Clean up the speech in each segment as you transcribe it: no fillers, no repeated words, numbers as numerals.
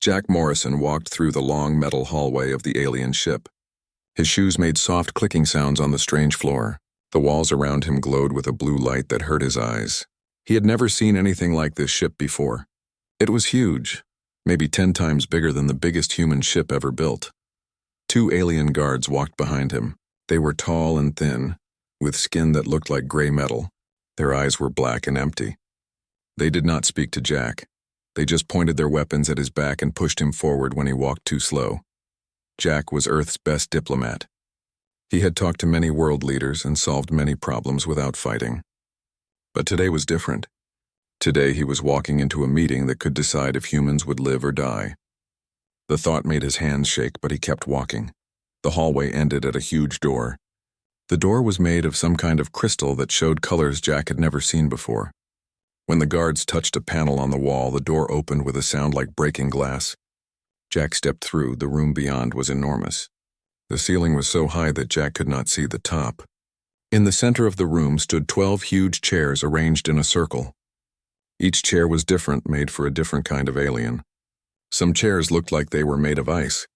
Jack Morrison walked through the long metal hallway of the alien ship. His shoes made soft clicking sounds on the strange floor. The walls around him glowed with a blue light that hurt his eyes. He had never seen anything like this ship before. It was huge, maybe 10 times bigger than the biggest human ship ever built. 2 alien guards walked behind him. They were tall and thin, with skin that looked like gray metal. Their eyes were black and empty. They did not speak to Jack. They just pointed their weapons at his back and pushed him forward when he walked too slow. Jack was Earth's best diplomat. He had talked to many world leaders and solved many problems without fighting. But today was different. Today he was walking into a meeting that could decide if humans would live or die. The thought made his hands shake, but he kept walking. The hallway ended at a huge door. The door was made of some kind of crystal that showed colors Jack had never seen before. When the guards touched a panel on the wall, the door opened with a sound like breaking glass. Jack stepped through. The room beyond was enormous. The ceiling was so high that Jack could not see the top. In the center of the room stood 12 huge chairs arranged in a circle. Each chair was different, made for a different kind of alien. Some chairs looked like they were made of ice.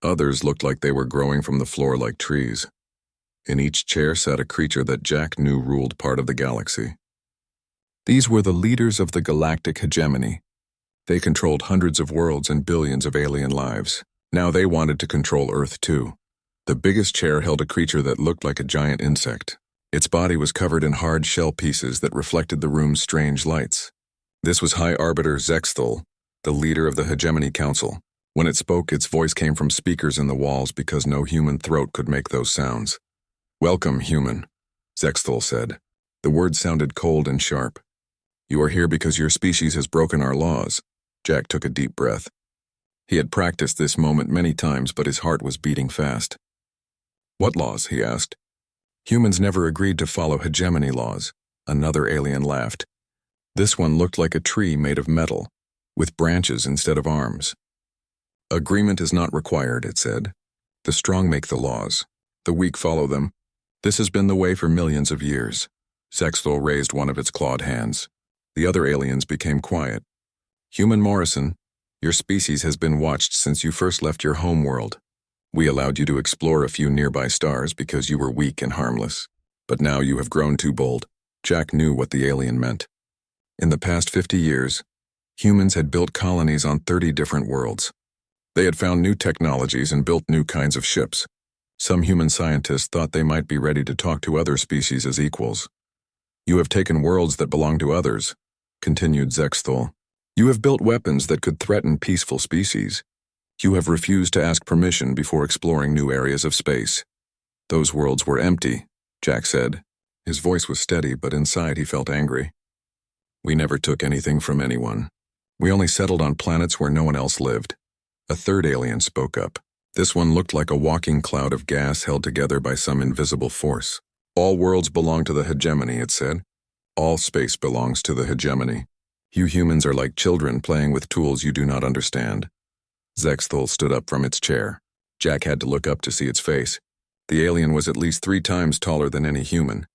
Others looked like they were growing from the floor like trees. In each chair sat a creature that Jack knew ruled part of the galaxy. These were the leaders of the Galactic Hegemony. They controlled hundreds of worlds and billions of alien lives. Now they wanted to control Earth too. The biggest chair held a creature that looked like a giant insect. Its body was covered in hard shell pieces that reflected the room's strange lights. This was High Arbiter Zexthul, the leader of the Hegemony Council. When it spoke, its voice came from speakers in the walls because no human throat could make those sounds. "Welcome, human," Zexthul said. The words sounded cold and sharp. "You are here because your species has broken our laws." Jack took a deep breath. He had practiced this moment many times, but his heart was beating fast. "What laws?" he asked. "Humans never agreed to follow hegemony laws." Another alien laughed. This one looked like a tree made of metal, with branches instead of arms. "Agreement is not required," it said. "The strong make the laws. The weak follow them. This has been the way for millions of years." Zexthul raised one of its clawed hands. The other aliens became quiet. "Human Morrison, your species has been watched since you first left your home world. We allowed you to explore a few nearby stars because you were weak and harmless. But now you have grown too bold." Jack knew what the alien meant. In the past 50 years, humans had built colonies on 30 different worlds. They had found new technologies and built new kinds of ships. Some human scientists thought they might be ready to talk to other species as equals. "You have taken worlds that belong to others," continued Zexthul. "You have built weapons that could threaten peaceful species. You have refused to ask permission before exploring new areas of space." "Those worlds were empty," Jack said. His voice was steady, but inside he felt angry. "We never took anything from anyone. We only settled on planets where no one else lived." A third alien spoke up. This one looked like a walking cloud of gas held together by some invisible force. "All worlds belong to the hegemony," it said. "All space belongs to the hegemony. You humans are like children playing with tools you do not understand." Zexthul stood up from its chair. Jack had to look up to see its face. The alien was at least 3 times taller than any human.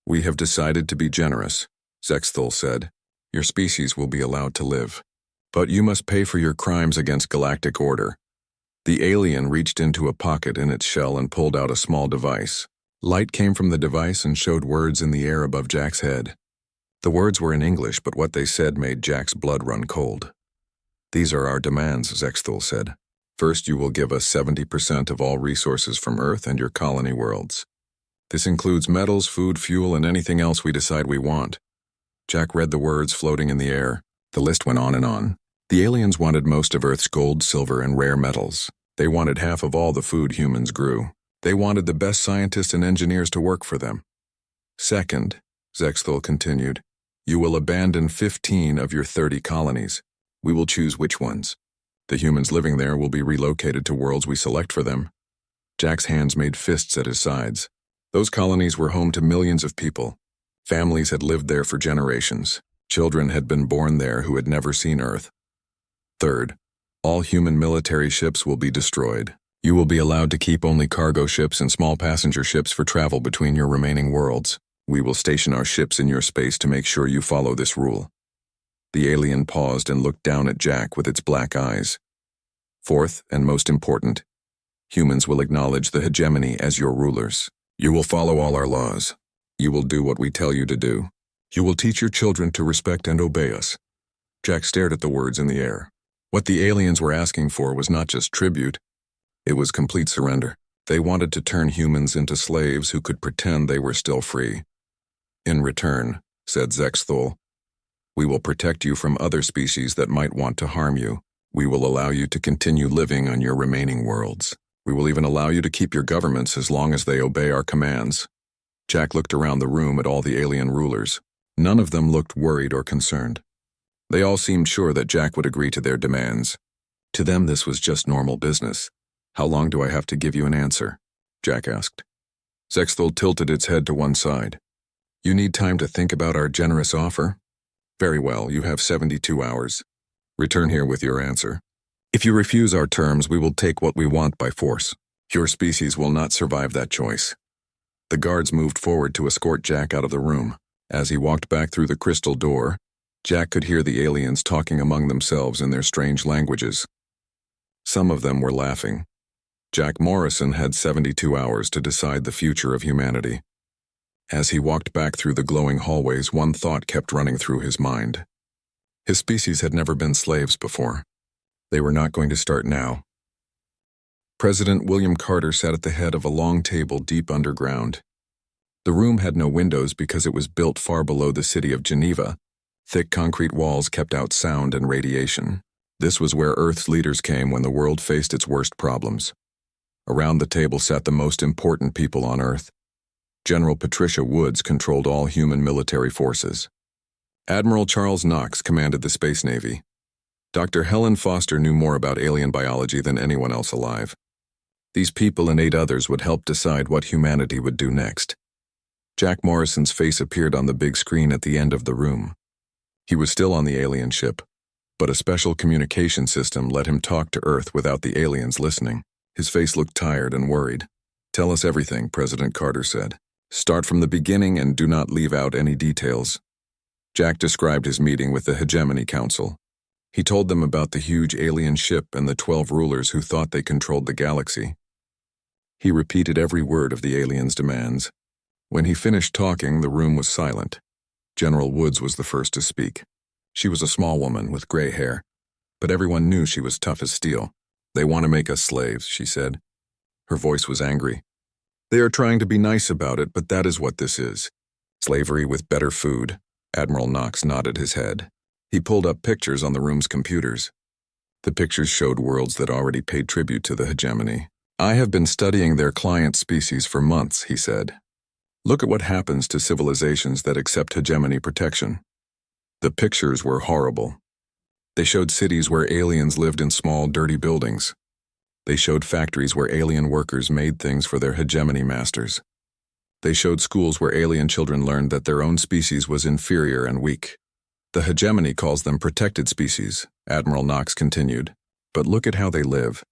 "We have decided to be generous," Zexthul said. "Your species will be allowed to live. But you must pay for your crimes against galactic order." The alien reached into a pocket in its shell and pulled out a small device. Light came from the device and showed words in the air above Jack's head. The words were in English, but what they said made Jack's blood run cold. "These are our demands," Zexthul said. "First, you will give us 70% of all resources from Earth and your colony worlds. This includes metals, food, fuel, and anything else we decide we want." Jack read the words floating in the air. The list went on and on. The aliens wanted most of Earth's gold, silver, and rare metals. They wanted half of all the food humans grew. They wanted the best scientists and engineers to work for them. "Second," Zexthul continued, "you will abandon 15 of your 30 colonies. We will choose which ones. The humans living there will be relocated to worlds we select for them." Jack's hands made fists at his sides. Those colonies were home to millions of people. Families had lived there for generations. Children had been born there who had never seen Earth. Third, all human military ships will be destroyed. You will be allowed to keep only cargo ships and small passenger ships for travel between your remaining worlds. We will station our ships in your space to make sure you follow this rule. The alien paused and looked down at Jack with its black eyes. Fourth, and most important, humans will acknowledge the hegemony as your rulers. You will follow all our laws. You will do what we tell you to do. You will teach your children to respect and obey us. Jack stared at the words in the air. What the aliens were asking for was not just tribute. It was complete surrender. They wanted to turn humans into slaves who could pretend they were still free. In return, said Zexthul, we will protect you from other species that might want to harm you. We will allow you to continue living on your remaining worlds. We will even allow you to keep your governments as long as they obey our commands. Jack looked around the room at all the alien rulers. None of them looked worried or concerned. They all seemed sure that Jack would agree to their demands. To them, this was just normal business. How long do I have to give you an answer? Jack asked. Zexthul tilted its head to one side. You need time to think about our generous offer? Very well, you have 72 hours. Return here with your answer. If you refuse our terms, we will take what we want by force. Your species will not survive that choice. The guards moved forward to escort Jack out of the room. As he walked back through the crystal door, Jack could hear the aliens talking among themselves in their strange languages. Some of them were laughing. Jack Morrison had 72 hours to decide the future of humanity. As he walked back through the glowing hallways, one thought kept running through his mind. His species had never been slaves before. They were not going to start now. President William Carter sat at the head of a long table deep underground. The room had no windows because it was built far below the city of Geneva. Thick concrete walls kept out sound and radiation. This was where Earth's leaders came when the world faced its worst problems. Around the table sat the most important people on Earth. General Patricia Woods controlled all human military forces. Admiral Charles Knox commanded the Space Navy. Dr. Helen Foster knew more about alien biology than anyone else alive. These people and 8 others would help decide what humanity would do next. Jack Morrison's face appeared on the big screen at the end of the room. He was still on the alien ship, but a special communication system let him talk to Earth without the aliens listening. His face looked tired and worried. Tell us everything, President Carter said. Start from the beginning and do not leave out any details. Jack described his meeting with the Hegemony Council. He told them about the huge alien ship and the 12 rulers who thought they controlled the galaxy. He repeated every word of the aliens' demands. When he finished talking, the room was silent. General Woods was the first to speak. She was a small woman with gray hair, but everyone knew she was tough as steel. They want to make us slaves, she said. Her voice was angry. They are trying to be nice about it, but that is what this is. Slavery with better food. Admiral Knox nodded his head. He pulled up pictures on the room's computers. The pictures showed worlds that already paid tribute to the hegemony. I have been studying their client species for months, he said. Look at what happens to civilizations that accept hegemony protection. The pictures were horrible. They showed cities where aliens lived in small, dirty buildings. They showed factories where alien workers made things for their hegemony masters. They showed schools where alien children learned that their own species was inferior and weak. The hegemony calls them protected species, Admiral Knox continued. But look at how they live.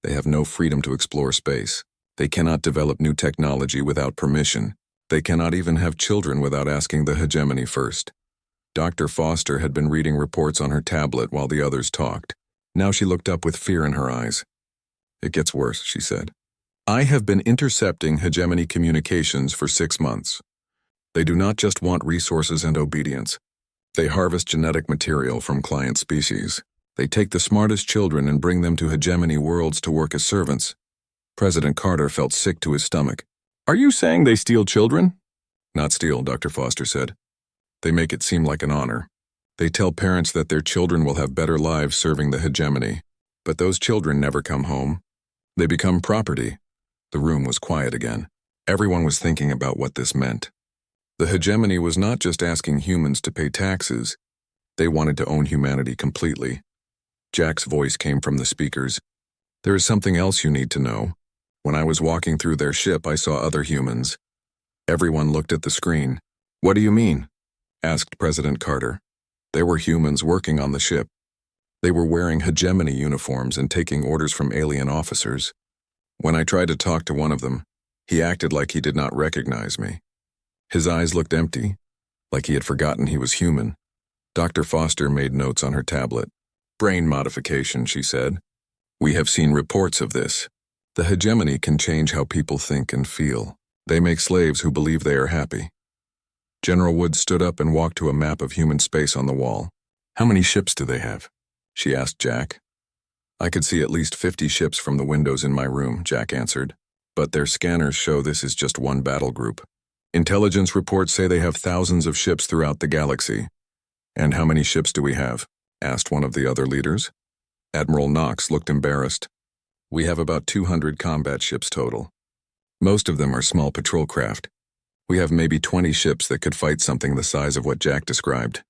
They have no freedom to explore space. They cannot develop new technology without permission. They cannot even have children without asking the hegemony first. Dr. Foster had been reading reports on her tablet while the others talked. Now she looked up with fear in her eyes. It gets worse, she said. I have been intercepting hegemony communications for 6 months. They do not just want resources and obedience. They harvest genetic material from client species. They take the smartest children and bring them to hegemony worlds to work as servants. President Carter felt sick to his stomach. Are you saying they steal children? Not steal, Dr. Foster said. They make it seem like an honor. They tell parents that their children will have better lives serving the hegemony. But those children never come home. They become property. The room was quiet again. Everyone was thinking about what this meant. The hegemony was not just asking humans to pay taxes. They wanted to own humanity completely. Jack's voice came from the speakers. There is something else you need to know. When I was walking through their ship, I saw other humans. Everyone looked at the screen. What do you mean? Asked President Carter. There were humans working on the ship. They were wearing hegemony uniforms and taking orders from alien officers. When I tried to talk to one of them, he acted like he did not recognize me. His eyes looked empty, like he had forgotten he was human. Dr. Foster made notes on her tablet. Brain modification, she said. We have seen reports of this. The hegemony can change how people think and feel. They make slaves who believe they are happy. General Wood stood up and walked to a map of human space on the wall. How many ships do they have? She asked Jack. I could see at least 50 ships from the windows in my room, Jack answered. But their scanners show this is just one battle group. Intelligence reports say they have thousands of ships throughout the galaxy. And how many ships do we have? Asked one of the other leaders. Admiral Knox looked embarrassed. We have about 200 combat ships total. Most of them are small patrol craft. We have maybe 20 ships that could fight something the size of what Jack described.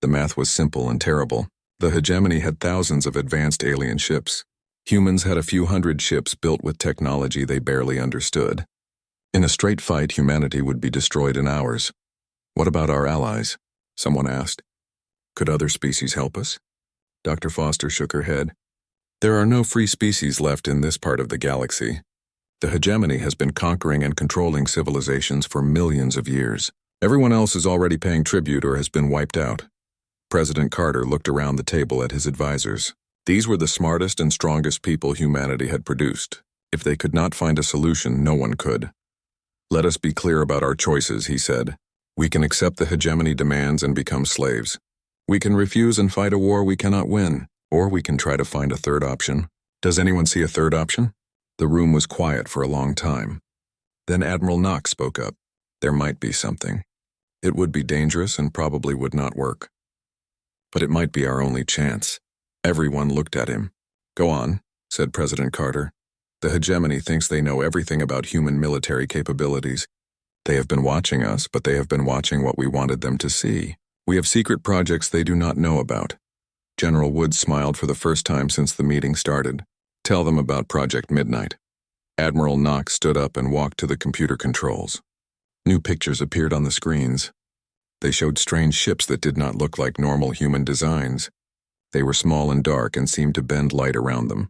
The math was simple and terrible. The hegemony had thousands of advanced alien ships. Humans had a few hundred ships built with technology they barely understood. In a straight fight, humanity would be destroyed in hours. What about our allies? Someone asked. Could other species help us? Dr. Foster shook her head. There are no free species left in this part of the galaxy. The hegemony has been conquering and controlling civilizations for millions of years. Everyone else is already paying tribute or has been wiped out. President Carter looked around the table at his advisors. These were the smartest and strongest people humanity had produced. If they could not find a solution, no one could. Let us be clear about our choices, he said. We can accept the hegemony demands and become slaves. We can refuse and fight a war we cannot win, or we can try to find a third option. Does anyone see a third option? The room was quiet for a long time. Then Admiral Knox spoke up. There might be something. It would be dangerous and probably would not work. But it might be our only chance. Everyone looked at him. Go on, said President Carter. The hegemony thinks they know everything about human military capabilities. They have been watching us, but they have been watching what we wanted them to see. We have secret projects they do not know about. General Wood smiled for the first time since the meeting started. Tell them about Project Midnight. Admiral Knox stood up and walked to the computer controls. New pictures appeared on the screens. They showed strange ships that did not look like normal human designs. They were small and dark and seemed to bend light around them.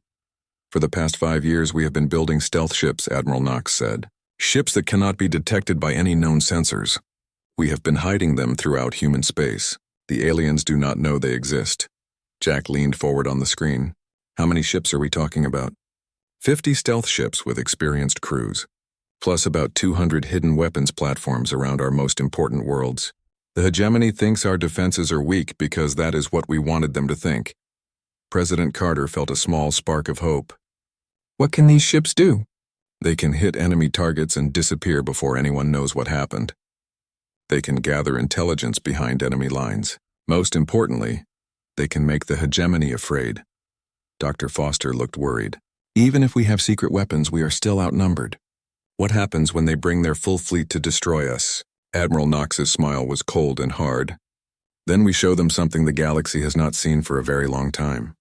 For the past 5 years, we have been building stealth ships, Admiral Knox said. Ships that cannot be detected by any known sensors. We have been hiding them throughout human space. The aliens do not know they exist. Jack leaned forward on the screen. How many ships are we talking about? 50 stealth ships with experienced crews, plus about 200 hidden weapons platforms around our most important worlds. The hegemony thinks our defenses are weak because that is what we wanted them to think. President Carter felt a small spark of hope. What can these ships do? They can hit enemy targets and disappear before anyone knows what happened. They can gather intelligence behind enemy lines. Most importantly, they can make the hegemony afraid. Dr. Foster looked worried. Even if we have secret weapons, we are still outnumbered. What happens when they bring their full fleet to destroy us? Admiral Knox's smile was cold and hard. Then we show them something the galaxy has not seen for a very long time.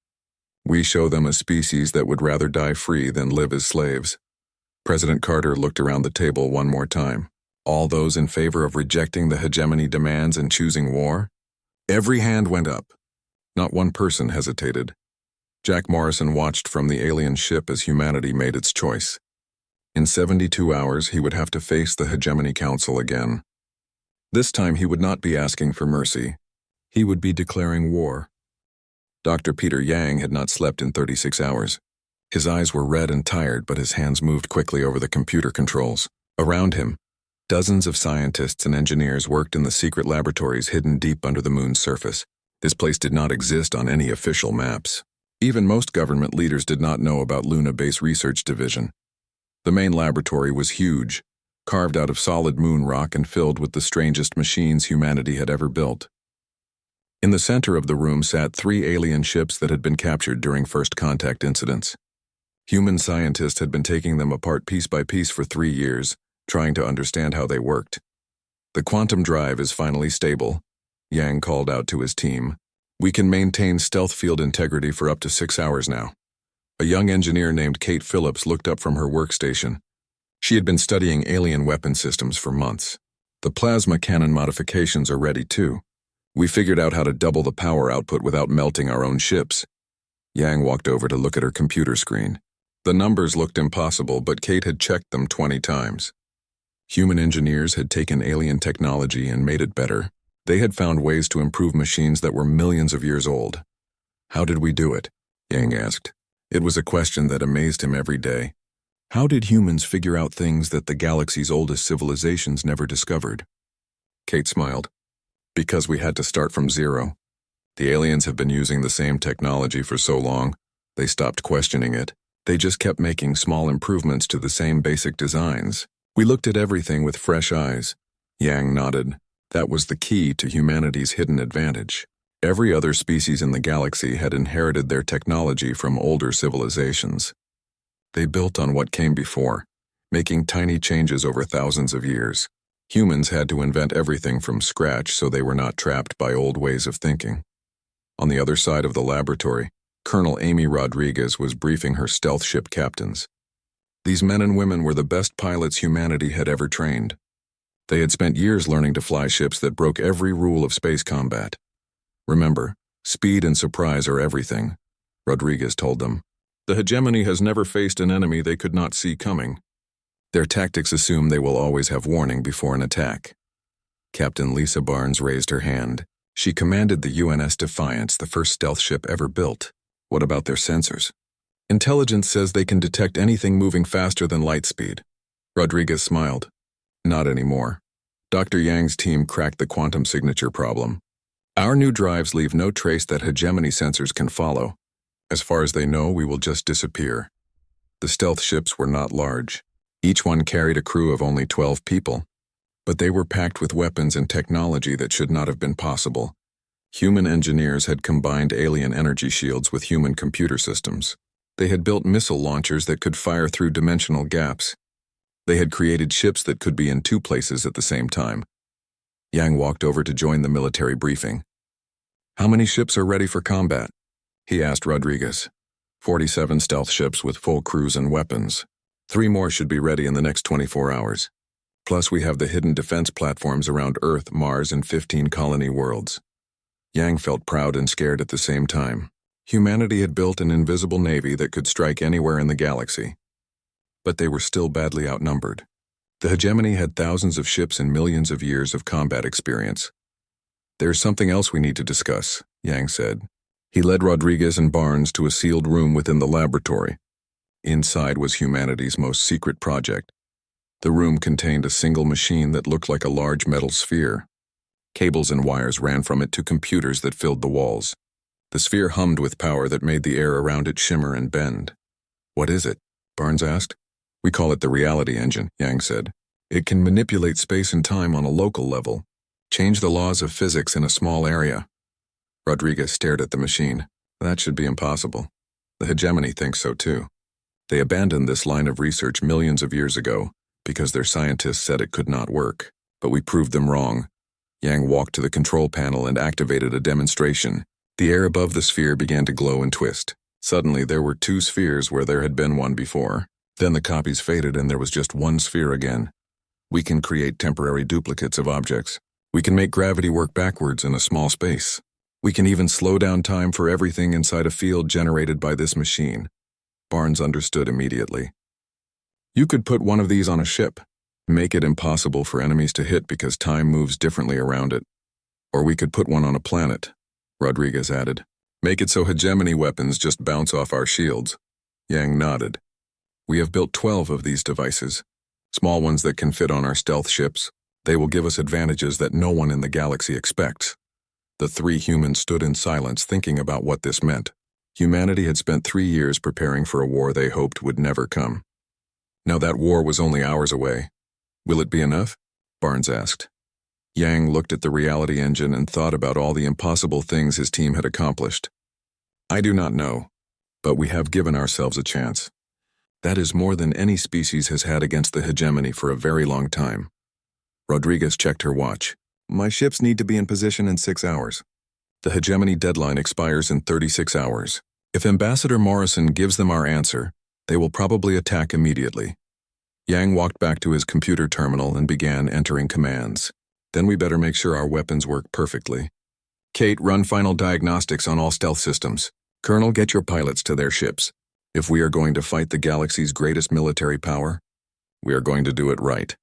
We show them a species that would rather die free than live as slaves. President Carter looked around the table one more time. All those in favor of rejecting the hegemony demands and choosing war? Every hand went up. Not one person hesitated. Jack Morrison watched from the alien ship as humanity made its choice. In 72 hours, he would have to face the Hegemony Council again. This time, he would not be asking for mercy. He would be declaring war. Dr. Peter Yang had not slept in 36 hours. His eyes were red and tired, but his hands moved quickly over the computer controls. Around him, dozens of scientists and engineers worked in the secret laboratories hidden deep under the moon's surface. This place did not exist on any official maps. Even most government leaders did not know about Luna Base Research Division. The main laboratory was huge, carved out of solid moon rock and filled with the strangest machines humanity had ever built. In the center of the room sat 3 alien ships that had been captured during first contact incidents. Human scientists had been taking them apart piece by piece for 3 years, trying to understand how they worked. The quantum drive is finally stable, Yang called out to his team. We can maintain stealth field integrity for up to 6 hours now. A young engineer named Kate Phillips looked up from her workstation. She had been studying alien weapon systems for months. The plasma cannon modifications are ready too. We figured out how to double the power output without melting our own ships. Yang walked over to look at her computer screen. The numbers looked impossible, but Kate had checked them 20 times. Human engineers had taken alien technology and made it better. They had found ways to improve machines that were millions of years old. How did we do it? Yang asked. It was a question that amazed him every day. How did humans figure out things that the galaxy's oldest civilizations never discovered? Kate smiled. Because we had to start from zero. The aliens have been using the same technology for so long, they stopped questioning it. They just kept making small improvements to the same basic designs. We looked at everything with fresh eyes. Yang nodded. That was the key to humanity's hidden advantage. Every other species in the galaxy had inherited their technology from older civilizations. They built on what came before, making tiny changes over thousands of years. Humans had to invent everything from scratch so they were not trapped by old ways of thinking. On the other side of the laboratory, Colonel Amy Rodriguez was briefing her stealth ship captains. These men and women were the best pilots humanity had ever trained. They had spent years learning to fly ships that broke every rule of space combat. Remember, speed and surprise are everything, Rodriguez told them. The hegemony has never faced an enemy they could not see coming. Their tactics assume they will always have warning before an attack. Captain Lisa Barnes raised her hand. She commanded the UNS Defiance, the first stealth ship ever built. What about their sensors? Intelligence says they can detect anything moving faster than light speed. Rodriguez smiled. Not anymore. Dr. Yang's team cracked the quantum signature problem. Our new drives leave no trace that hegemony sensors can follow. As far as they know, we will just disappear. The stealth ships were not large. Each one carried a crew of only 12 people. But they were packed with weapons and technology that should not have been possible. Human engineers had combined alien energy shields with human computer systems. They had built missile launchers that could fire through dimensional gaps. They had created ships that could be in two places at the same time. Yang walked over to join the military briefing. How many ships are ready for combat? He asked Rodriguez. 47 stealth ships with full crews and weapons. 3 more should be ready in the next 24 hours. Plus we have the hidden defense platforms around Earth, Mars, and 15 colony worlds. Yang felt proud and scared at the same time. Humanity had built an invisible navy that could strike anywhere in the galaxy. But they were still badly outnumbered. The hegemony had thousands of ships and millions of years of combat experience. There's something else we need to discuss, Yang said. He led Rodriguez and Barnes to a sealed room within the laboratory. Inside was humanity's most secret project. The room contained a single machine that looked like a large metal sphere. Cables and wires ran from it to computers that filled the walls. The sphere hummed with power that made the air around it shimmer and bend. What is it? Barnes asked. We call it the reality engine, Yang said. It can manipulate space and time on a local level, change the laws of physics in a small area. Rodriguez stared at the machine. That should be impossible. The hegemony thinks so too. They abandoned this line of research millions of years ago because their scientists said it could not work, but we proved them wrong. Yang walked to the control panel and activated a demonstration. The air above the sphere began to glow and twist. Suddenly there were 2 spheres where there had been one before. Then the copies faded and there was just 1 sphere again. We can create temporary duplicates of objects. We can make gravity work backwards in a small space. We can even slow down time for everything inside a field generated by this machine. Barnes understood immediately. You could put one of these on a ship, make it impossible for enemies to hit because time moves differently around it. Or we could put one on a planet, Rodriguez added. Make it so hegemony weapons just bounce off our shields. Yang nodded. We have built 12 of these devices, small ones that can fit on our stealth ships. They will give us advantages that no one in the galaxy expects. The 3 humans stood in silence thinking about what this meant. Humanity had spent 3 years preparing for a war they hoped would never come. Now that war was only hours away. Will it be enough? Barnes asked. Yang looked at the reality engine and thought about all the impossible things his team had accomplished. I do not know, but we have given ourselves a chance. That is more than any species has had against the hegemony for a very long time. Rodriguez checked her watch. My ships need to be in position in 6 hours. The hegemony deadline expires in 36 hours. If Ambassador Morrison gives them our answer, they will probably attack immediately. Yang walked back to his computer terminal and began entering commands. Then we better make sure our weapons work perfectly. Kate, run final diagnostics on all stealth systems. Colonel, get your pilots to their ships. If we are going to fight the galaxy's greatest military power, we are going to do it right.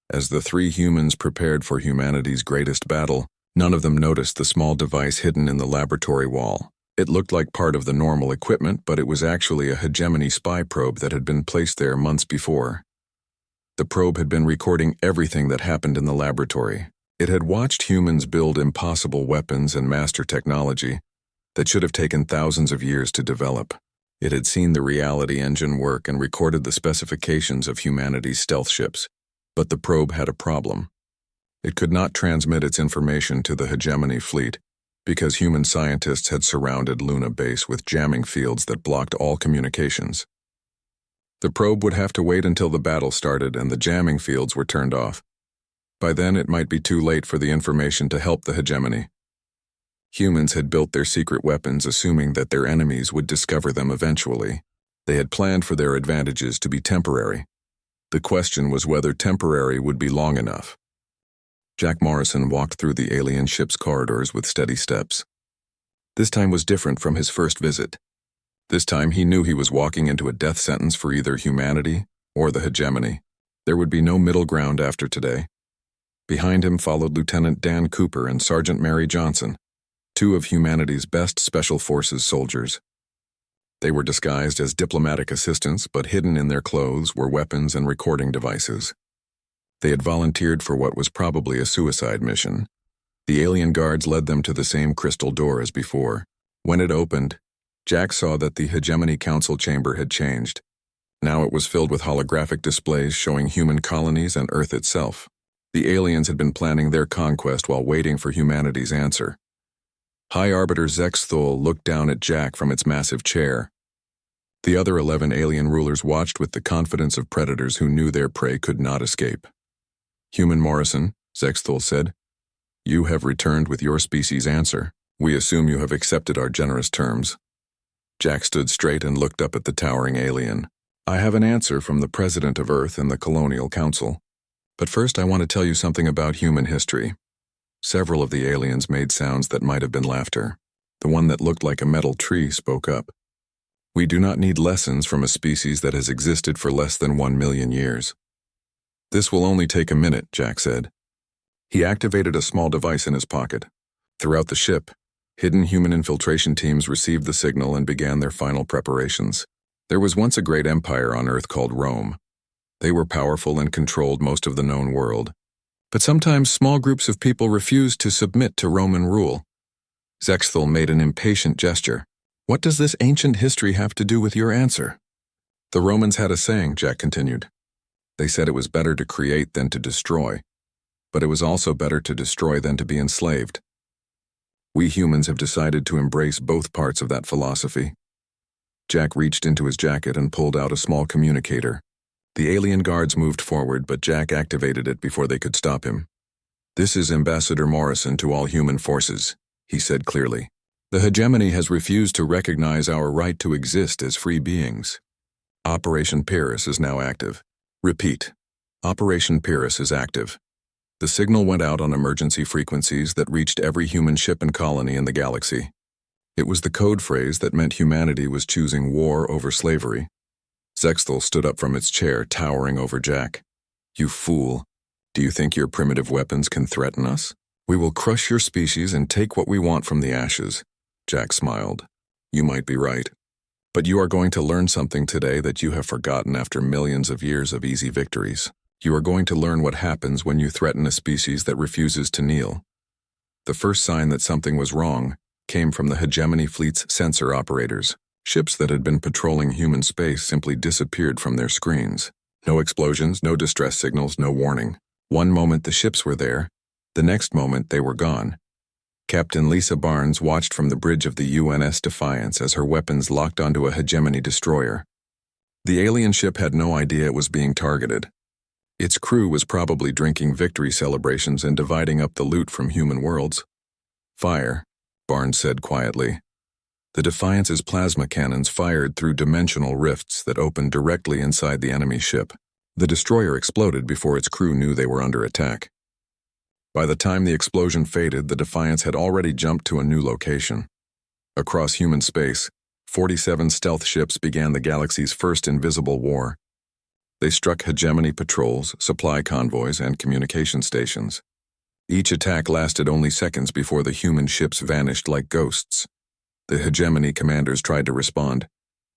As the 3 humans prepared for humanity's greatest battle, None of them noticed the small device hidden in the laboratory wall. It looked like part of the normal equipment, but it was actually a hegemony spy probe that had been placed there months before. The probe had been recording everything that happened in the laboratory. It had watched humans build impossible weapons and master technology that should have taken thousands of years to develop. It had seen the reality engine work and recorded the specifications of humanity's stealth ships. But the probe had a problem. It could not transmit its information to the hegemony fleet because human scientists had surrounded Luna Base with jamming fields that blocked all communications. The probe would have to wait until the battle started and the jamming fields were turned off. By then, it might be too late for the information to help the hegemony. Humans had built their secret weapons assuming that their enemies would discover them eventually. They had planned for their advantages to be temporary. The question was whether temporary would be long enough. Jack Morrison walked through the alien ship's corridors with steady steps. This time was different from his first visit. This time he knew he was walking into a death sentence for either humanity or the hegemony. There would be no middle ground after today. Behind him followed Lieutenant Dan Cooper and Sergeant Mary Johnson, two of humanity's best Special Forces soldiers. They were disguised as diplomatic assistants, but hidden in their clothes were weapons and recording devices. They had volunteered for what was probably a suicide mission. The alien guards led them to the same crystal door as before. When it opened, Jack saw that the Hegemony Council chamber had changed. Now it was filled with holographic displays showing human colonies and Earth itself. The aliens had been planning their conquest while waiting for humanity's answer. High Arbiter Zexthul looked down at Jack from its massive chair. The other 11 alien rulers watched with the confidence of predators who knew their prey could not escape. "Human Morrison," Zexthul said, "you have returned with your species' answer. We assume you have accepted our generous terms." Jack stood straight and looked up at the towering alien. "I have an answer from the President of Earth and the Colonial Council. But first I want to tell you something about human history." Several of the aliens made sounds that might have been laughter. The one that looked like a metal tree spoke up. "We do not need lessons from a species that has existed for less than 1 million years. "This will only take a minute," Jack said. He activated a small device in his pocket. Throughout the ship, hidden human infiltration teams received the signal and began their final preparations. There was once a great empire on Earth called Rome. They were powerful and controlled most of the known world. But sometimes small groups of people refused to submit to Roman rule. Zexthul made an impatient gesture. "What does this ancient history have to do with your answer?" "The Romans had a saying," Jack continued. "They said it was better to create than to destroy, but it was also better to destroy than to be enslaved. We humans have decided to embrace both parts of that philosophy." Jack reached into his jacket and pulled out a small communicator. The alien guards moved forward, but Jack activated it before they could stop him. "This is Ambassador Morrison to all human forces," he said clearly. "The hegemony has refused to recognize our right to exist as free beings. Operation Pyrrhus is now active. Repeat, Operation Pyrrhus is active." The signal went out on emergency frequencies that reached every human ship and colony in the galaxy. It was the code phrase that meant humanity was choosing war over slavery. Zexthul stood up from its chair, towering over Jack. "You fool. Do you think your primitive weapons can threaten us? We will crush your species and take what we want from the ashes." Jack smiled. "You might be right. But you are going to learn something today that you have forgotten after millions of years of easy victories. You are going to learn what happens when you threaten a species that refuses to kneel." The first sign that something was wrong came from the hegemony fleet's sensor operators. Ships that had been patrolling human space simply disappeared from their screens. No explosions, no distress signals, no warning. One moment the ships were there, the next moment they were gone. Captain Lisa Barnes watched from the bridge of the UNS Defiance as her weapons locked onto a hegemony destroyer. The alien ship had no idea it was being targeted. Its crew was probably drinking victory celebrations and dividing up the loot from human worlds. "Fire," Barnes said quietly. The Defiance's plasma cannons fired through dimensional rifts that opened directly inside the enemy ship. The destroyer exploded before its crew knew they were under attack. By the time the explosion faded, the Defiance had already jumped to a new location. Across human space, 47 stealth ships began the galaxy's first invisible war. They struck hegemony patrols, supply convoys, and communication stations. Each attack lasted only seconds before the human ships vanished like ghosts. The hegemony commanders tried to respond,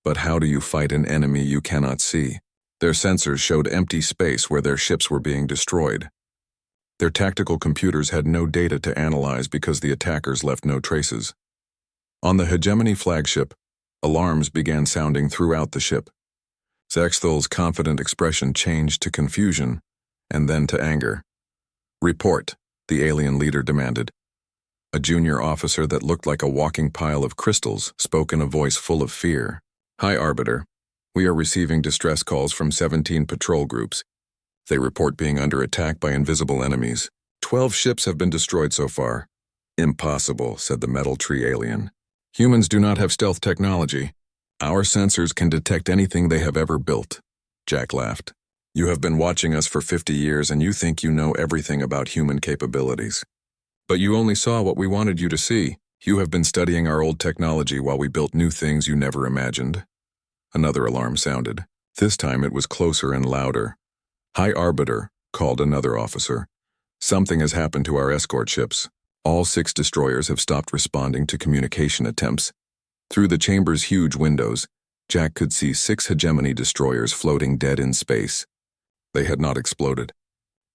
but how do you fight an enemy you cannot see? Their sensors showed empty space where their ships were being destroyed. Their tactical computers had no data to analyze because the attackers left no traces. On the hegemony flagship, alarms began sounding throughout the ship. Zexthal's confident expression changed to confusion, and then to anger. "Report," the alien leader demanded. A junior officer that looked like a walking pile of crystals spoke in a voice full of fear. "Hi, Arbiter. We are receiving distress calls from 17 patrol groups. They report being under attack by invisible enemies. 12 ships have been destroyed so far." "Impossible," said the metal tree alien. "Humans do not have stealth technology. Our sensors can detect anything they have ever built." Jack laughed. "You have been watching us for 50 years and you think you know everything about human capabilities. But you only saw what we wanted you to see. You have been studying our old technology while we built new things you never imagined." Another alarm sounded. This time it was closer and louder. "Hi, Arbiter," called another officer. "Something has happened to our escort ships. All 6 destroyers have stopped responding to communication attempts." Through the chamber's huge windows, Jack could see 6 hegemony destroyers floating dead in space. They had not exploded.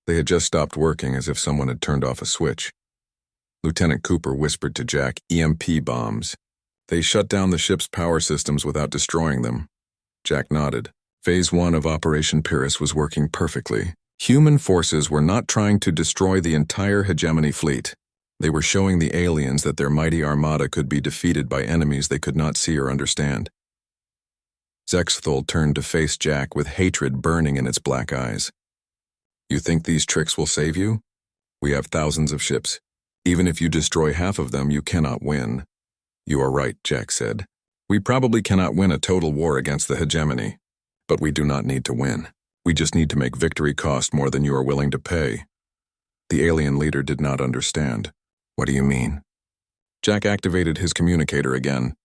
They had just stopped working as if someone had turned off a switch. Lieutenant Cooper whispered to Jack, "EMP bombs. They shut down the ship's power systems without destroying them." Jack nodded. Phase 1 of Operation Pyrrhus was working perfectly. Human forces were not trying to destroy the entire hegemony fleet. They were showing the aliens that their mighty armada could be defeated by enemies they could not see or understand. Zexthal turned to face Jack with hatred burning in its black eyes. "You think these tricks will save you? We have thousands of ships. Even if you destroy half of them, you cannot win." "You are right," Jack said. "We probably cannot win a total war against the hegemony. But we do not need to win. We just need to make victory cost more than you are willing to pay." The alien leader did not understand. "What do you mean?" Jack activated his communicator again.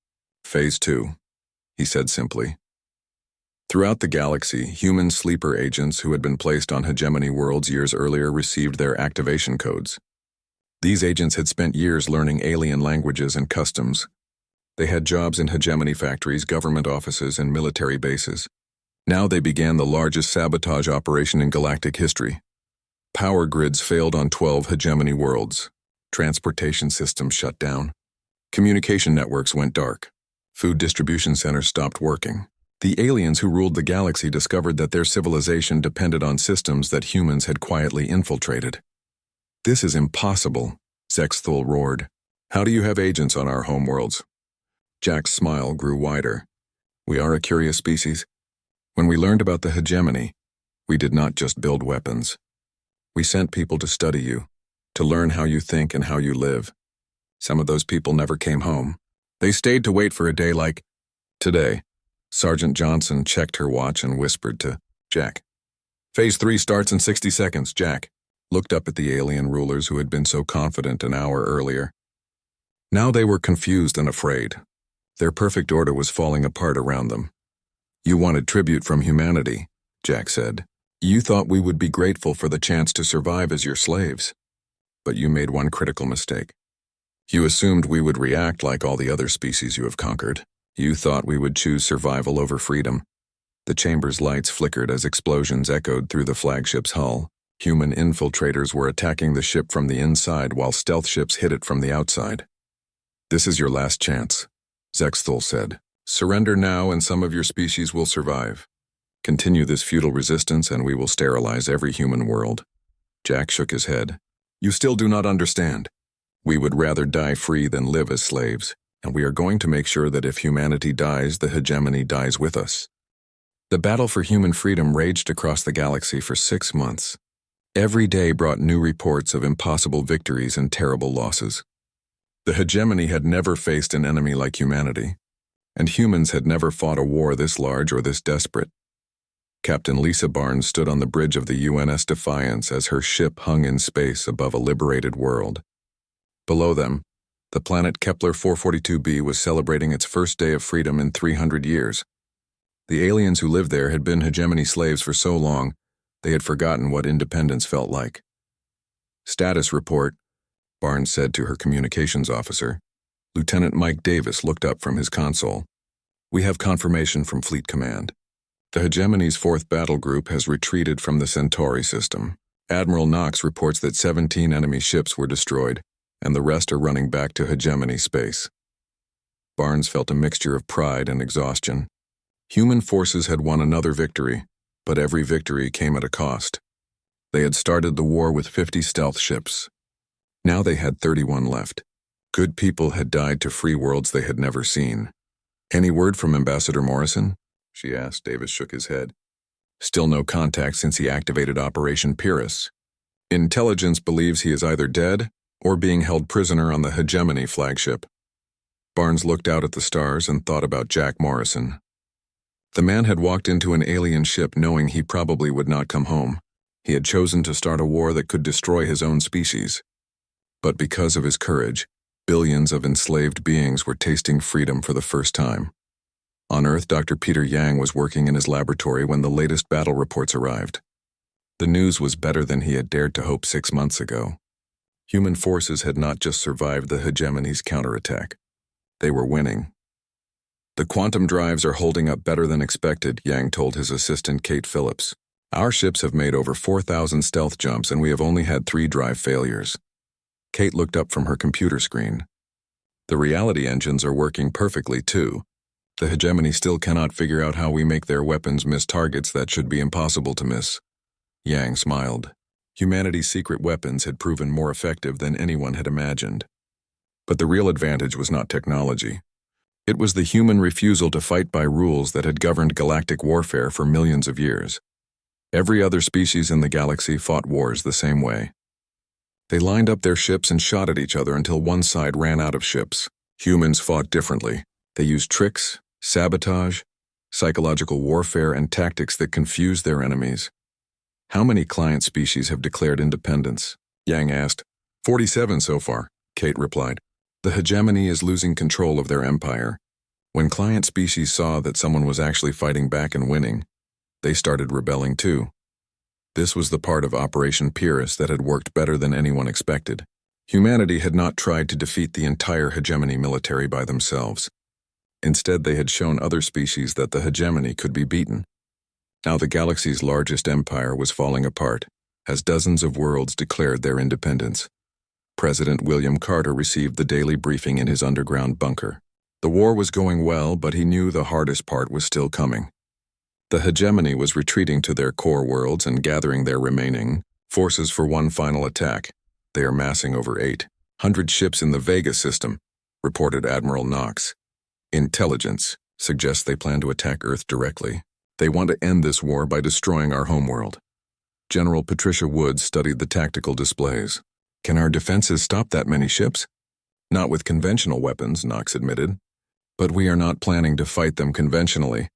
"Phase 2, he said simply. Throughout the galaxy, human sleeper agents who had been placed on hegemony worlds years earlier received their activation codes. These agents had spent years learning alien languages and customs. They had jobs in hegemony factories, government offices, and military bases. Now they began the largest sabotage operation in galactic history. Power grids failed on 12 hegemony worlds. Transportation systems shut down. Communication networks went dark. Food distribution centers stopped working. The aliens who ruled the galaxy discovered that their civilization depended on systems that humans had quietly infiltrated. "This is impossible," Zexthal roared. "How do you have agents on our homeworlds?" Jack's smile grew wider. "We are a curious species. When we learned about the hegemony, we did not just build weapons. We sent people to study you, to learn how you think and how you live. Some of those people never came home. They stayed to wait for a day like today." Sergeant Johnson checked her watch and whispered to Jack. "Phase 3 starts in 60 seconds, Jack." Looked up at the alien rulers who had been so confident an hour earlier. Now they were confused and afraid. Their perfect order was falling apart around them. "You wanted tribute from humanity," Jack said. "You thought we would be grateful for the chance to survive as your slaves. But you made one critical mistake. You assumed we would react like all the other species you have conquered. You thought we would choose survival over freedom." The chamber's lights flickered as explosions echoed through the flagship's hull. Human infiltrators were attacking the ship from the inside while stealth ships hit it from the outside. "This is your last chance," Zexthal said. "Surrender now and some of your species will survive. Continue this futile resistance and we will sterilize every human world." Jack shook his head. "You still do not understand. We would rather die free than live as slaves, and we are going to make sure that if humanity dies, the hegemony dies with us." The battle for human freedom raged across the galaxy for 6 months. Every day brought new reports of impossible victories and terrible losses. The hegemony had never faced an enemy like humanity, and humans had never fought a war this large or this desperate. Captain Lisa Barnes stood on the bridge of the UNS Defiance as her ship hung in space above a liberated world. Below them, the planet Kepler 442b was celebrating its first day of freedom in 300 years. The aliens who lived there had been hegemony slaves for so long, they had forgotten what independence felt like. Status report, Barnes said to her communications officer. Lieutenant Mike Davis looked up from his console. We have confirmation from Fleet Command. The Hegemony's 4th Battle Group has retreated from the Centauri system. Admiral Knox reports that 17 enemy ships were destroyed, and the rest are running back to Hegemony space. Barnes felt a mixture of pride and exhaustion. Human forces had won another victory, but every victory came at a cost. They had started the war with 50 stealth ships. Now they had 31 left. Good people had died to free worlds they had never seen. Any word from Ambassador Morrison? She asked. Davis shook his head. Still no contact since he activated Operation Pyrrhus. Intelligence believes he is either dead or being held prisoner on the Hegemony flagship. Barnes looked out at the stars and thought about Jack Morrison. The man had walked into an alien ship knowing he probably would not come home. He had chosen to start a war that could destroy his own species. But because of his courage, billions of enslaved beings were tasting freedom for the first time. On Earth, Dr. Peter Yang was working in his laboratory when the latest battle reports arrived. The news was better than he had dared to hope 6 months ago. Human forces had not just survived the Hegemony's counterattack. They were winning. The quantum drives are holding up better than expected, Yang told his assistant Kate Phillips. Our ships have made over 4,000 stealth jumps and we have only had 3 drive failures. Kate looked up from her computer screen. The reality engines are working perfectly too. The Hegemony still cannot figure out how we make their weapons miss targets that should be impossible to miss. Yang smiled. Humanity's secret weapons had proven more effective than anyone had imagined. But the real advantage was not technology. It was the human refusal to fight by rules that had governed galactic warfare for millions of years. Every other species in the galaxy fought wars the same way. They lined up their ships and shot at each other until one side ran out of ships. Humans fought differently. They used tricks, sabotage, psychological warfare, and tactics that confused their enemies. How many client species have declared independence? Yang asked. 47 so far, Kate replied. The Hegemony is losing control of their empire. When client species saw that someone was actually fighting back and winning, they started rebelling too. This was the part of Operation Pyrrhus that had worked better than anyone expected. Humanity had not tried to defeat the entire Hegemony military by themselves. Instead, they had shown other species that the Hegemony could be beaten. Now the galaxy's largest empire was falling apart, as dozens of worlds declared their independence. President William Carter received the daily briefing in his underground bunker. The war was going well, but he knew the hardest part was still coming. The Hegemony was retreating to their core worlds and gathering their remaining forces for one final attack. They are massing over 800 ships in the Vega system, reported Admiral Knox. Intelligence suggests they plan to attack Earth directly. They want to end this war by destroying our homeworld. General Patricia Woods studied the tactical displays. Can our defenses stop that many ships? Not with conventional weapons, Knox admitted. But we are not planning to fight them conventionally.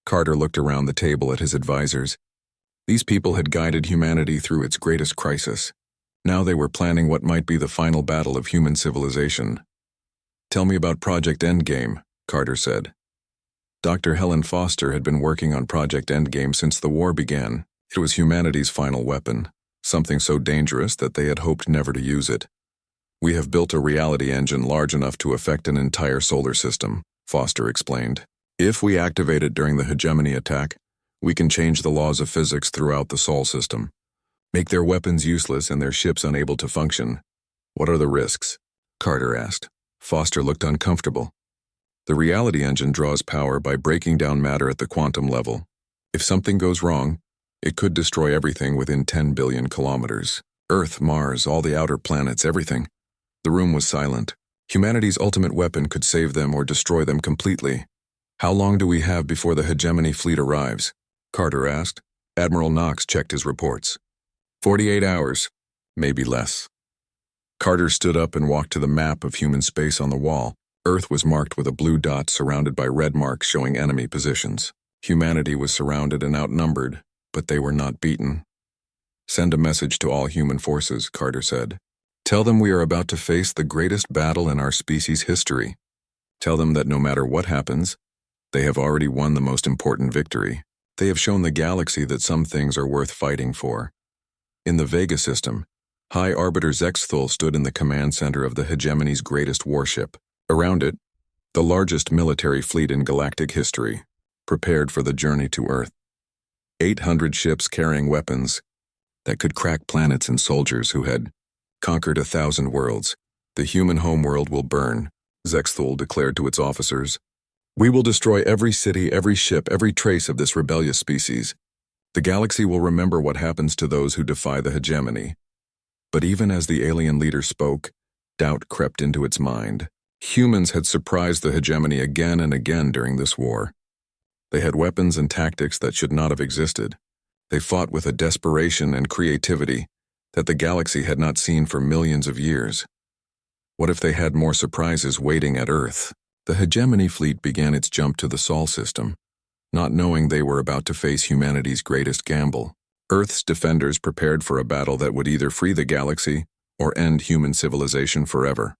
Carter looked around the table at his advisors. These people had guided humanity through its greatest crisis. Now they were planning what might be the final battle of human civilization. Tell me about Project Endgame, Carter said. Dr. Helen Foster had been working on Project Endgame since the war began. It was humanity's final weapon, something so dangerous that they had hoped never to use it. We have built a reality engine large enough to affect an entire solar system, Foster explained. If we activate it during the Hegemony attack, we can change the laws of physics throughout the Sol system, make their weapons useless and their ships unable to function. What are the risks? Carter asked. Foster looked uncomfortable. The reality engine draws power by breaking down matter at the quantum level. If something goes wrong, it could destroy everything within 10 billion kilometers. Earth, Mars, all the outer planets, everything. The room was silent. Humanity's ultimate weapon could save them or destroy them completely. How long do we have before the Hegemony fleet arrives? Carter asked. Admiral Knox checked his reports. 48 hours, maybe less. Carter stood up and walked to the map of human space on the wall. Earth was marked with a blue dot surrounded by red marks showing enemy positions. Humanity was surrounded and outnumbered, but they were not beaten. Send a message to all human forces, Carter said. Tell them we are about to face the greatest battle in our species' history. Tell them that no matter what happens, they have already won the most important victory. They have shown the galaxy that some things are worth fighting for. In the Vega system, High Arbiter Zexthul stood in the command center of the hegemony's greatest warship. Around it, the largest military fleet in galactic history, prepared for the journey to Earth. 800 ships carrying weapons that could crack planets and soldiers who had conquered 1,000 worlds. The human homeworld will burn, Zexthul declared to its officers. We will destroy every city, every ship, every trace of this rebellious species. The galaxy will remember what happens to those who defy the hegemony. But even as the alien leader spoke, doubt crept into its mind. Humans had surprised the hegemony again and again during this war. They had weapons and tactics that should not have existed. They fought with a desperation and creativity that the galaxy had not seen for millions of years. What if they had more surprises waiting at Earth? The hegemony fleet began its jump to the Sol system, not knowing they were about to face humanity's greatest gamble. Earth's defenders prepared for a battle that would either free the galaxy or end human civilization forever.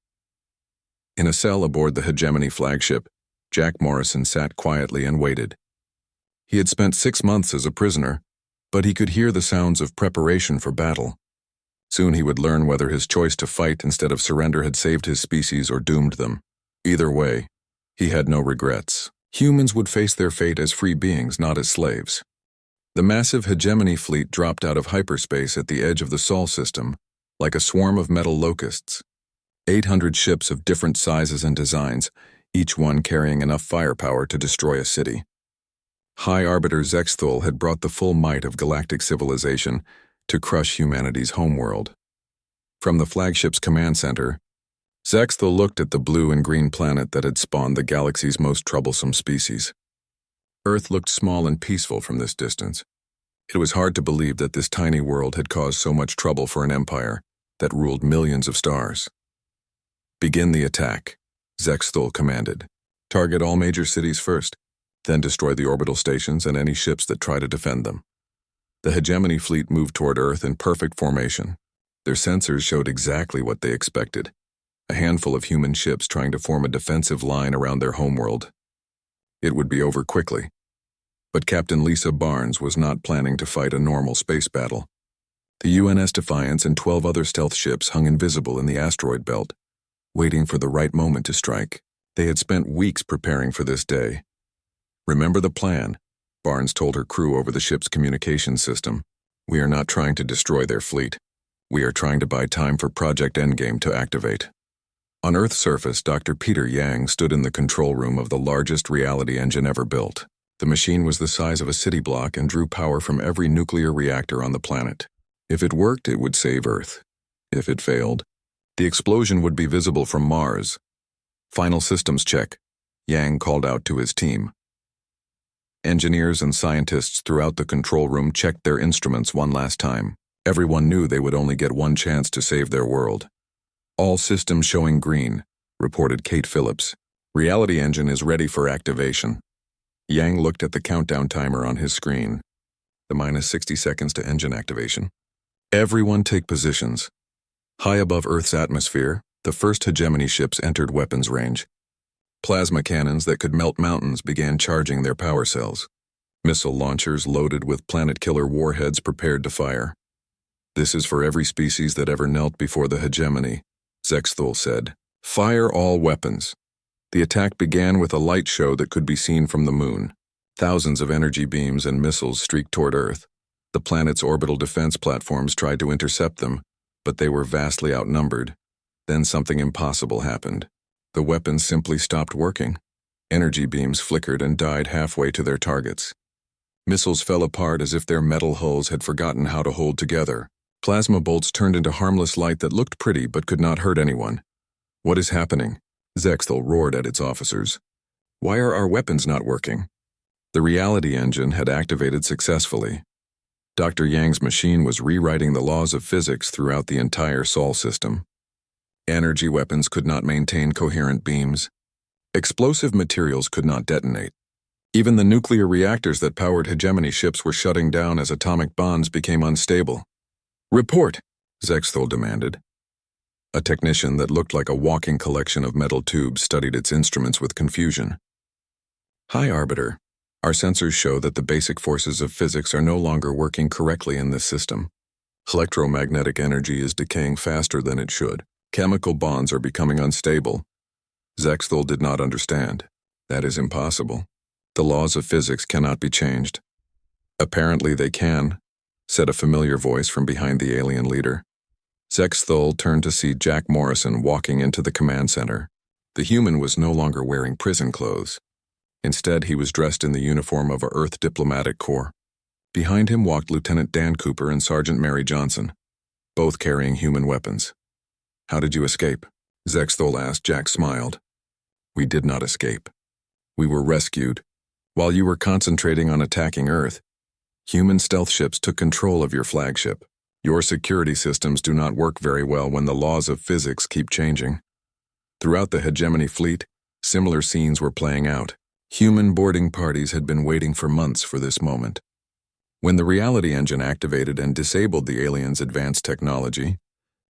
In a cell aboard the hegemony flagship, Jack Morrison sat quietly and waited. He had spent 6 months as a prisoner, but he could hear the sounds of preparation for battle. Soon he would learn whether his choice to fight instead of surrender had saved his species or doomed them. Either way, he had no regrets. Humans would face their fate as free beings, not as slaves. The massive hegemony fleet dropped out of hyperspace at the edge of the Sol system, like a swarm of metal locusts. 800 ships of different sizes and designs, each one carrying enough firepower to destroy a city. High Arbiter Zexthul had brought the full might of galactic civilization to crush humanity's homeworld. From the flagship's command center, Zexthul looked at the blue and green planet that had spawned the galaxy's most troublesome species. Earth looked small and peaceful from this distance. It was hard to believe that this tiny world had caused so much trouble for an empire that ruled millions of stars. Begin the attack, Zexthul commanded. Target all major cities first, then destroy the orbital stations and any ships that try to defend them. The hegemony fleet moved toward Earth in perfect formation. Their sensors showed exactly what they expected: a handful of human ships trying to form a defensive line around their homeworld. It would be over quickly. But Captain Lisa Barnes was not planning to fight a normal space battle. The UNS Defiance and 12 other stealth ships hung invisible in the asteroid belt, waiting for the right moment to strike. They had spent weeks preparing for this day. Remember the plan, Barnes told her crew over the ship's communication system. We are not trying to destroy their fleet. We are trying to buy time for Project Endgame to activate. On Earth's surface, Dr. Peter Yang stood in the control room of the largest reality engine ever built. The machine was the size of a city block and drew power from every nuclear reactor on the planet. If it worked, it would save Earth. If it failed, the explosion would be visible from Mars. Final systems check, Yang called out to his team. Engineers and scientists throughout the control room checked their instruments one last time. Everyone knew they would only get one chance to save their world. All systems showing green, reported Kate Phillips. Reality engine is ready for activation. Yang looked at the countdown timer on his screen. The minus 60 seconds to engine activation. Everyone take positions. High above Earth's atmosphere, the first hegemony ships entered weapons range. Plasma cannons that could melt mountains began charging their power cells. Missile launchers loaded with planet-killer warheads prepared to fire. This is for every species that ever knelt before the hegemony, Zexthul said. Fire all weapons. The attack began with a light show that could be seen from the moon. Thousands of energy beams and missiles streaked toward Earth. The planet's orbital defense platforms tried to intercept them, but they were vastly outnumbered. Then something impossible happened. The weapons simply stopped working. Energy beams flickered and died halfway to their targets. Missiles fell apart as if their metal hulls had forgotten how to hold together. Plasma bolts turned into harmless light that looked pretty but could not hurt anyone. What is happening? Zexthul roared at its officers. Why are our weapons not working? The reality engine had activated successfully. Dr. Yang's machine was rewriting the laws of physics throughout the entire Sol system. Energy weapons could not maintain coherent beams. Explosive materials could not detonate. Even the nuclear reactors that powered hegemony ships were shutting down as atomic bonds became unstable. Report, Zexthul demanded. A technician that looked like a walking collection of metal tubes studied its instruments with confusion. High Arbiter, our sensors show that the basic forces of physics are no longer working correctly in this system. Electromagnetic energy is decaying faster than it should. Chemical bonds are becoming unstable. Zexthul did not understand. That is impossible. The laws of physics cannot be changed. Apparently they can, said a familiar voice from behind the alien leader. Zexthul turned to see Jack Morrison walking into the command center. The human was no longer wearing prison clothes. Instead, he was dressed in the uniform of a Earth Diplomatic Corps. Behind him walked Lieutenant Dan Cooper and Sergeant Mary Johnson, both carrying human weapons. "How did you escape?" Zexthul asked. Jack smiled. "We did not escape. We were rescued. While you were concentrating on attacking Earth, human stealth ships took control of your flagship. Your security systems do not work very well when the laws of physics keep changing." Throughout the hegemony fleet, similar scenes were playing out. Human boarding parties had been waiting for months for this moment. When the reality engine activated and disabled the aliens' advanced technology,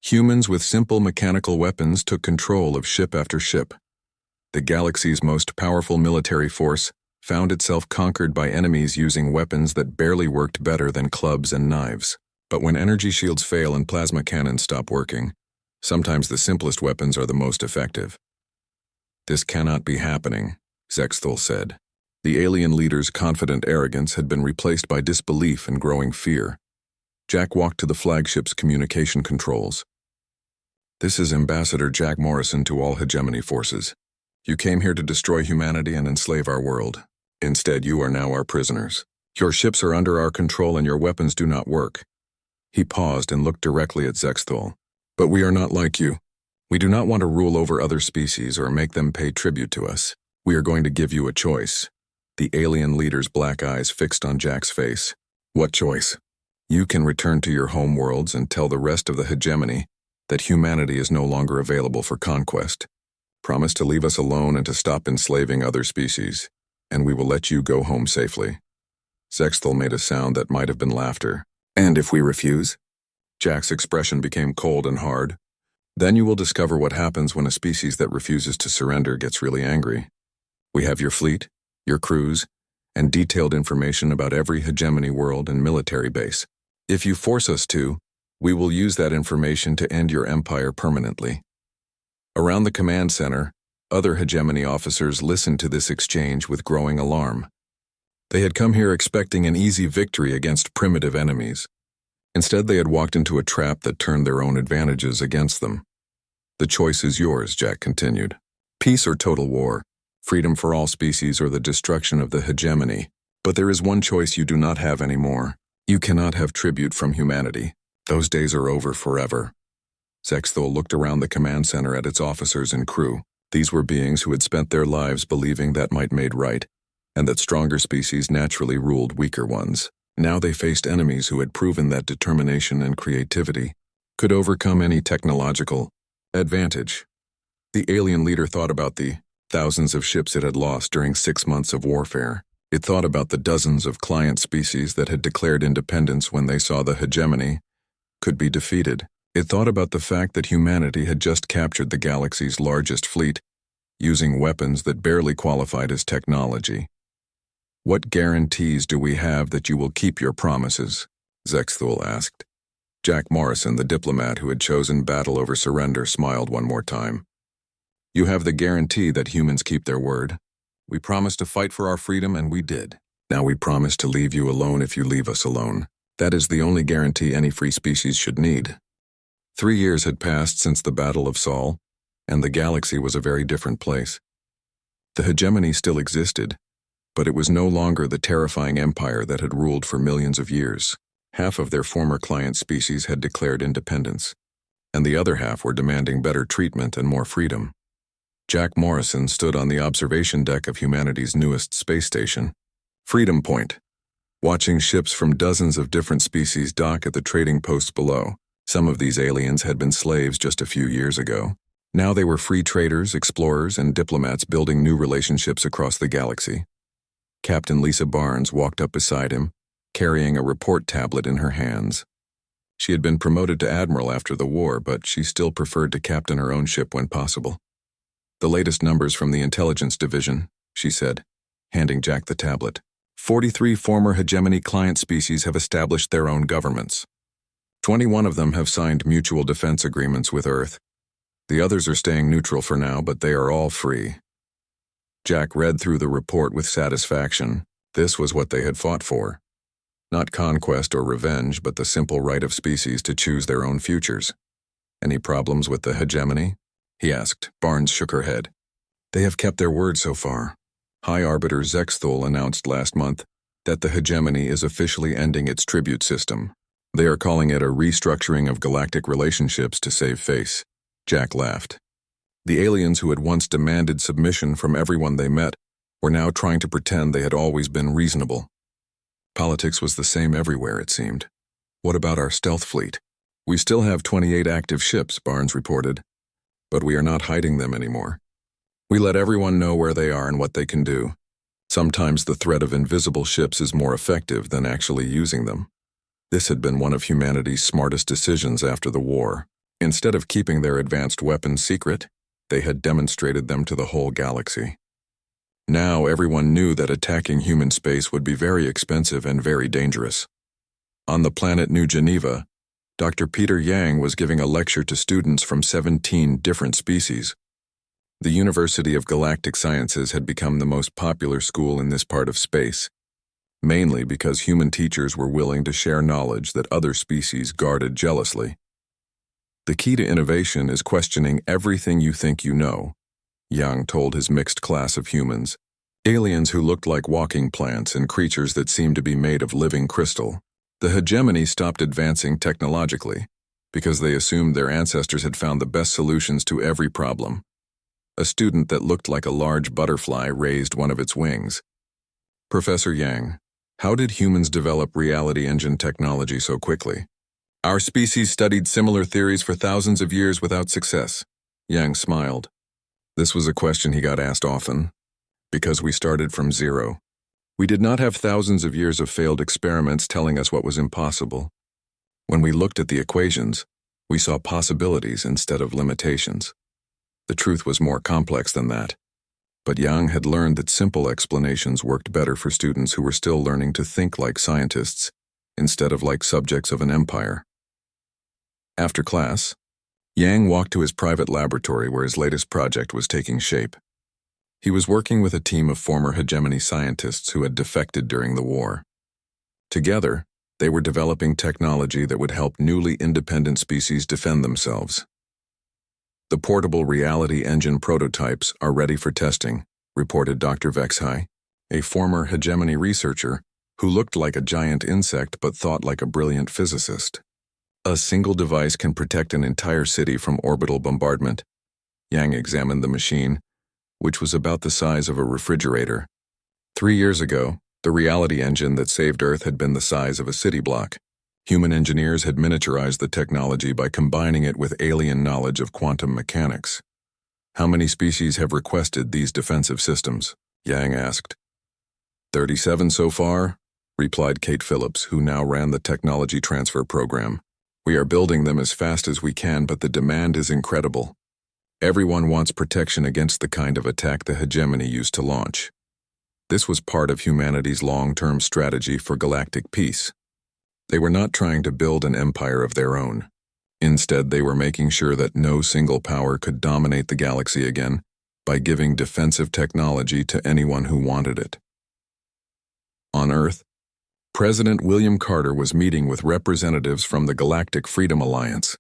humans with simple mechanical weapons took control of ship after ship. The galaxy's most powerful military force found itself conquered by enemies using weapons that barely worked better than clubs and knives. But when energy shields fail and plasma cannons stop working, sometimes the simplest weapons are the most effective. "This cannot be happening," Zexthul said. The alien leader's confident arrogance had been replaced by disbelief and growing fear. Jack walked to the flagship's communication controls. "This is Ambassador Jack Morrison to all hegemony forces. You came here to destroy humanity and enslave our world. Instead, you are now our prisoners. Your ships are under our control and your weapons do not work." He paused and looked directly at Zexthul. "But we are not like you. We do not want to rule over other species or make them pay tribute to us. We are going to give you a choice." The alien leader's black eyes fixed on Jack's face. "What choice?" "You can return to your home worlds and tell the rest of the hegemony that humanity is no longer available for conquest. Promise to leave us alone and to stop enslaving other species, and we will let you go home safely." Zexthul made a sound that might have been laughter. "And if we refuse?" Jack's expression became cold and hard. "Then you will discover what happens when a species that refuses to surrender gets really angry. We have your fleet, your crews, and detailed information about every hegemony world and military base. If you force us to, we will use that information to end your empire permanently." Around the command center, other hegemony officers listened to this exchange with growing alarm. They had come here expecting an easy victory against primitive enemies. Instead, they had walked into a trap that turned their own advantages against them. "The choice is yours," Jack continued. "Peace or total war, freedom for all species or the destruction of the hegemony. But there is one choice you do not have anymore. You cannot have tribute from humanity. Those days are over forever." Zexthul looked around the command center at its officers and crew. These were beings who had spent their lives believing that might made right, and that stronger species naturally ruled weaker ones. Now they faced enemies who had proven that determination and creativity could overcome any technological advantage. The alien leader thought about the thousands of ships it had lost during 6 months of warfare. It thought about the dozens of client species that had declared independence when they saw the hegemony could be defeated. It thought about the fact that humanity had just captured the galaxy's largest fleet, using weapons that barely qualified as technology. "What guarantees do we have that you will keep your promises?" Zexthul asked. Jack Morrison, the diplomat who had chosen battle over surrender, smiled one more time. "You have the guarantee that humans keep their word. We promised to fight for our freedom and we did. Now we promise to leave you alone if you leave us alone. That is the only guarantee any free species should need." 3 years had passed since the Battle of Sol, and the galaxy was a very different place. The hegemony still existed, but it was no longer the terrifying empire that had ruled for millions of years. Half of their former client species had declared independence, and the other half were demanding better treatment and more freedom. Jack Morrison stood on the observation deck of humanity's newest space station, Freedom Point, watching ships from dozens of different species dock at the trading posts below. Some of these aliens had been slaves just a few years ago. Now they were free traders, explorers, and diplomats building new relationships across the galaxy. Captain Lisa Barnes walked up beside him, carrying a report tablet in her hands. She had been promoted to admiral after the war, but she still preferred to captain her own ship when possible. "The latest numbers from the intelligence division," she said, handing Jack the tablet. 43 former hegemony client species have established their own governments. 21 of them have signed mutual defense agreements with Earth. The others are staying neutral for now, but they are all free. Jack read through the report with satisfaction. This was what they had fought for. Not conquest or revenge, but the simple right of species to choose their own futures. Any problems with the hegemony? He asked. Barnes shook her head. They have kept their word so far. High Arbiter Zexthul announced last month that the hegemony is officially ending its tribute system. They are calling it a restructuring of galactic relationships to save face. Jack laughed. The aliens who had once demanded submission from everyone they met were now trying to pretend they had always been reasonable. Politics was the same everywhere, it seemed. What about our stealth fleet? We still have 28 active ships, Barnes reported, but we are not hiding them anymore. We let everyone know where they are and what they can do. Sometimes the threat of invisible ships is more effective than actually using them. This had been one of humanity's smartest decisions after the war. Instead of keeping their advanced weapons secret, they had demonstrated them to the whole galaxy. Now everyone knew that attacking human space would be very expensive and very dangerous. On the planet New Geneva, Dr. Peter Yang was giving a lecture to students from 17 different species. The University of Galactic Sciences had become the most popular school in this part of space, mainly because human teachers were willing to share knowledge that other species guarded jealously. The key to innovation is questioning everything you think you know, Yang told his mixed class of humans, aliens who looked like walking plants and creatures that seemed to be made of living crystal. The hegemony stopped advancing technologically because they assumed their ancestors had found the best solutions to every problem. A student that looked like a large butterfly raised one of its wings. Professor Yang, how did humans develop reality engine technology so quickly? Our species studied similar theories for thousands of years without success. Yang smiled. This was a question he got asked often. Because we started from zero. We did not have thousands of years of failed experiments telling us what was impossible. When we looked at the equations, we saw possibilities instead of limitations. The truth was more complex than that. But Yang had learned that simple explanations worked better for students who were still learning to think like scientists, instead of like subjects of an empire. After class, Yang walked to his private laboratory where his latest project was taking shape. He was working with a team of former hegemony scientists who had defected during the war. Together, they were developing technology that would help newly independent species defend themselves. The portable reality engine prototypes are ready for testing, reported Dr. Vexhai, a former hegemony researcher who looked like a giant insect but thought like a brilliant physicist. A single device can protect an entire city from orbital bombardment. Yang examined the machine, which was about the size of a refrigerator. 3 years ago, the reality engine that saved Earth had been the size of a city block. Human engineers had miniaturized the technology by combining it with alien knowledge of quantum mechanics. How many species have requested these defensive systems? Yang asked. 37 so far, replied Kate Phillips, who now ran the technology transfer program. We are building them as fast as we can, but the demand is incredible. Everyone wants protection against the kind of attack the hegemony used to launch. This was part of humanity's long-term strategy for galactic peace. They were not trying to build an empire of their own. Instead, they were making sure that no single power could dominate the galaxy again by giving defensive technology to anyone who wanted it. On Earth, President William Carter was meeting with representatives from the Galactic Freedom Alliance,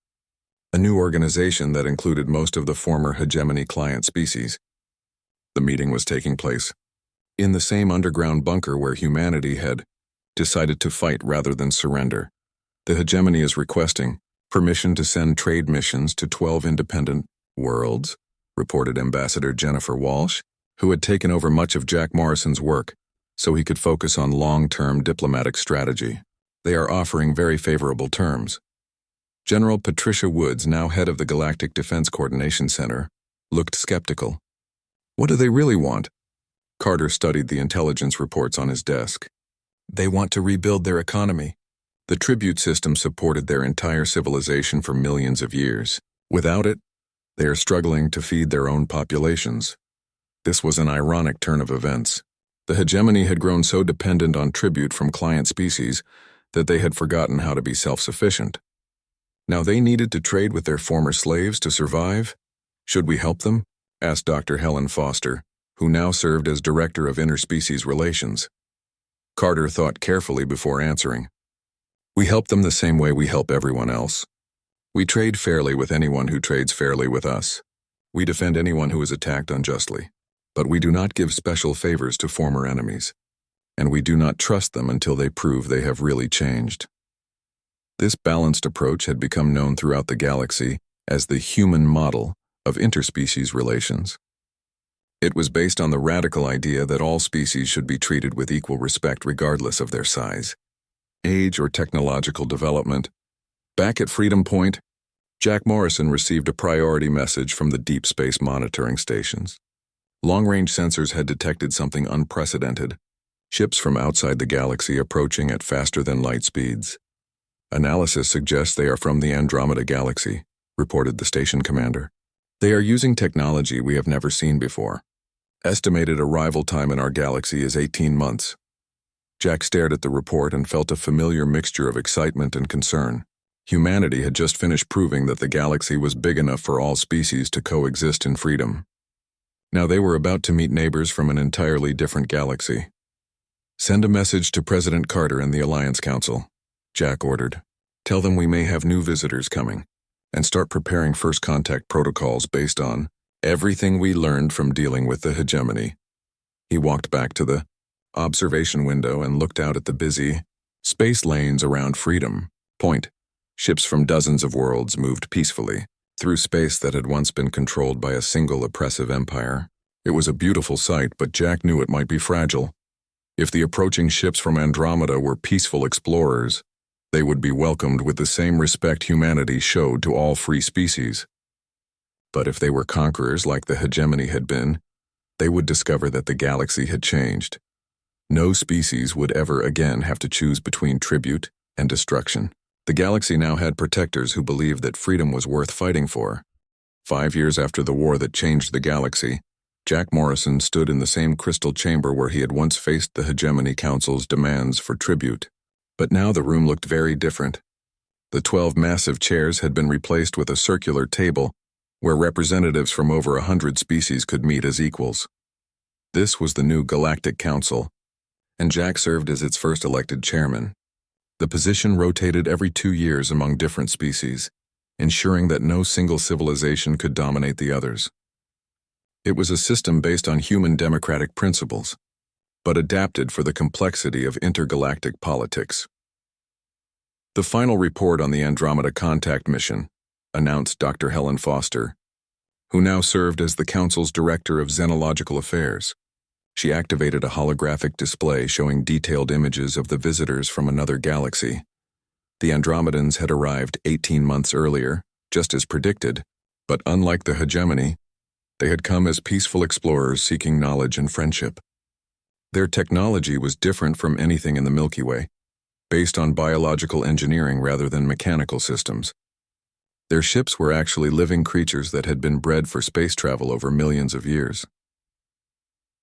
a new organization that included most of the former hegemony client species. The meeting was taking place in the same underground bunker where humanity had decided to fight rather than surrender. The hegemony is requesting permission to send trade missions to 12 independent worlds, reported Ambassador Jennifer Walsh, who had taken over much of Jack Morrison's work so he could focus on long-term diplomatic strategy. They are offering very favorable terms. General Patricia Woods, now head of the Galactic Defense Coordination Center, looked skeptical. What do they really want? Carter studied the intelligence reports on his desk. They want to rebuild their economy. The tribute system supported their entire civilization for millions of years. Without it, they are struggling to feed their own populations. This was an ironic turn of events. The hegemony had grown so dependent on tribute from client species that they had forgotten how to be self-sufficient. Now they needed to trade with their former slaves to survive? Should we help them? Asked Dr. Helen Foster, who now served as Director of Interspecies Relations. Carter thought carefully before answering. We help them the same way we help everyone else. We trade fairly with anyone who trades fairly with us. We defend anyone who is attacked unjustly. But we do not give special favors to former enemies. And we do not trust them until they prove they have really changed. This balanced approach had become known throughout the galaxy as the human model of interspecies relations. It was based on the radical idea that all species should be treated with equal respect regardless of their size, age, or technological development. Back at Freedom Point, Jack Morrison received a priority message from the deep space monitoring stations. Long-range sensors had detected something unprecedented, ships from outside the galaxy approaching at faster-than-light speeds. Analysis suggests they are from the Andromeda Galaxy, reported the station commander. They are using technology we have never seen before. Estimated arrival time in our galaxy is 18 months. Jack stared at the report and felt a familiar mixture of excitement and concern. Humanity had just finished proving that the galaxy was big enough for all species to coexist in freedom. Now they were about to meet neighbors from an entirely different galaxy. Send a message to President Carter and the Alliance Council, Jack ordered. Tell them we may have new visitors coming, and start preparing first contact protocols based on everything we learned from dealing with the hegemony. He walked back to the observation window and looked out at the busy space lanes around Freedom Point. Ships from dozens of worlds moved peacefully through space that had once been controlled by a single oppressive empire. It was a beautiful sight, but Jack knew it might be fragile. If the approaching ships from Andromeda were peaceful explorers, they would be welcomed with the same respect humanity showed to all free species. But if they were conquerors like the hegemony had been, they would discover that the galaxy had changed. No species would ever again have to choose between tribute and destruction. The galaxy now had protectors who believed that freedom was worth fighting for. 5 years after the war that changed the galaxy, Jack Morrison stood in the same crystal chamber where he had once faced the Hegemony Council's demands for tribute. But now the room looked very different. The 12 massive chairs had been replaced with a circular table where representatives from over 100 species could meet as equals. This was the new Galactic Council, and Jack served as its first elected chairman. The position rotated every 2 years among different species, ensuring that no single civilization could dominate the others. It was a system based on human democratic principles, but adapted for the complexity of intergalactic politics. The final report on the Andromeda contact mission, announced Dr. Helen Foster, who now served as the Council's Director of Xenological Affairs. She activated a holographic display showing detailed images of the visitors from another galaxy. The Andromedans had arrived 18 months earlier, just as predicted, but unlike the hegemony, they had come as peaceful explorers seeking knowledge and friendship. Their technology was different from anything in the Milky Way, based on biological engineering rather than mechanical systems. Their ships were actually living creatures that had been bred for space travel over millions of years.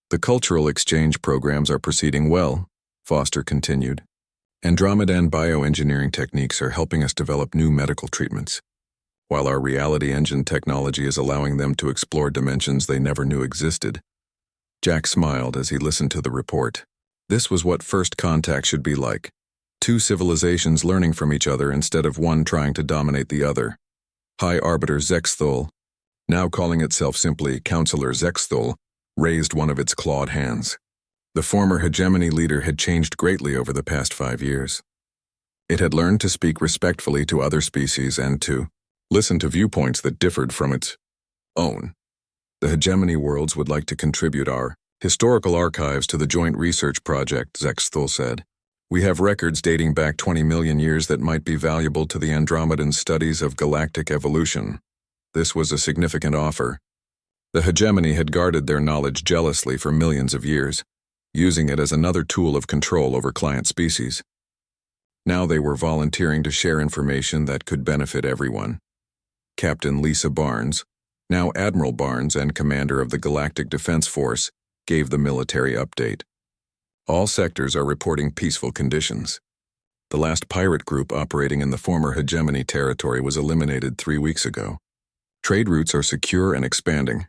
The cultural exchange programs are proceeding well, Foster continued. Andromedan bioengineering techniques are helping us develop new medical treatments, while our reality engine technology is allowing them to explore dimensions they never knew existed. Jack smiled as he listened to the report. This was what first contact should be like. 2 civilizations learning from each other instead of one trying to dominate the other. High Arbiter Zexthul, now calling itself simply Counselor Zexthul, raised one of its clawed hands. The former hegemony leader had changed greatly over the past 5 years. It had learned to speak respectfully to other species and to listen to viewpoints that differed from its own. The hegemony worlds would like to contribute our historical archives to the joint research project, Zexthul said. We have records dating back 20 million years that might be valuable to the Andromedan studies of galactic evolution. This was a significant offer. The hegemony had guarded their knowledge jealously for millions of years, using it as another tool of control over client species. Now they were volunteering to share information that could benefit everyone. Captain Lisa Barnes, now Admiral Barnes and commander of the Galactic Defense Force, gave the military update. All sectors are reporting peaceful conditions. The last pirate group operating in the former hegemony territory was eliminated 3 weeks ago. Trade routes are secure and expanding.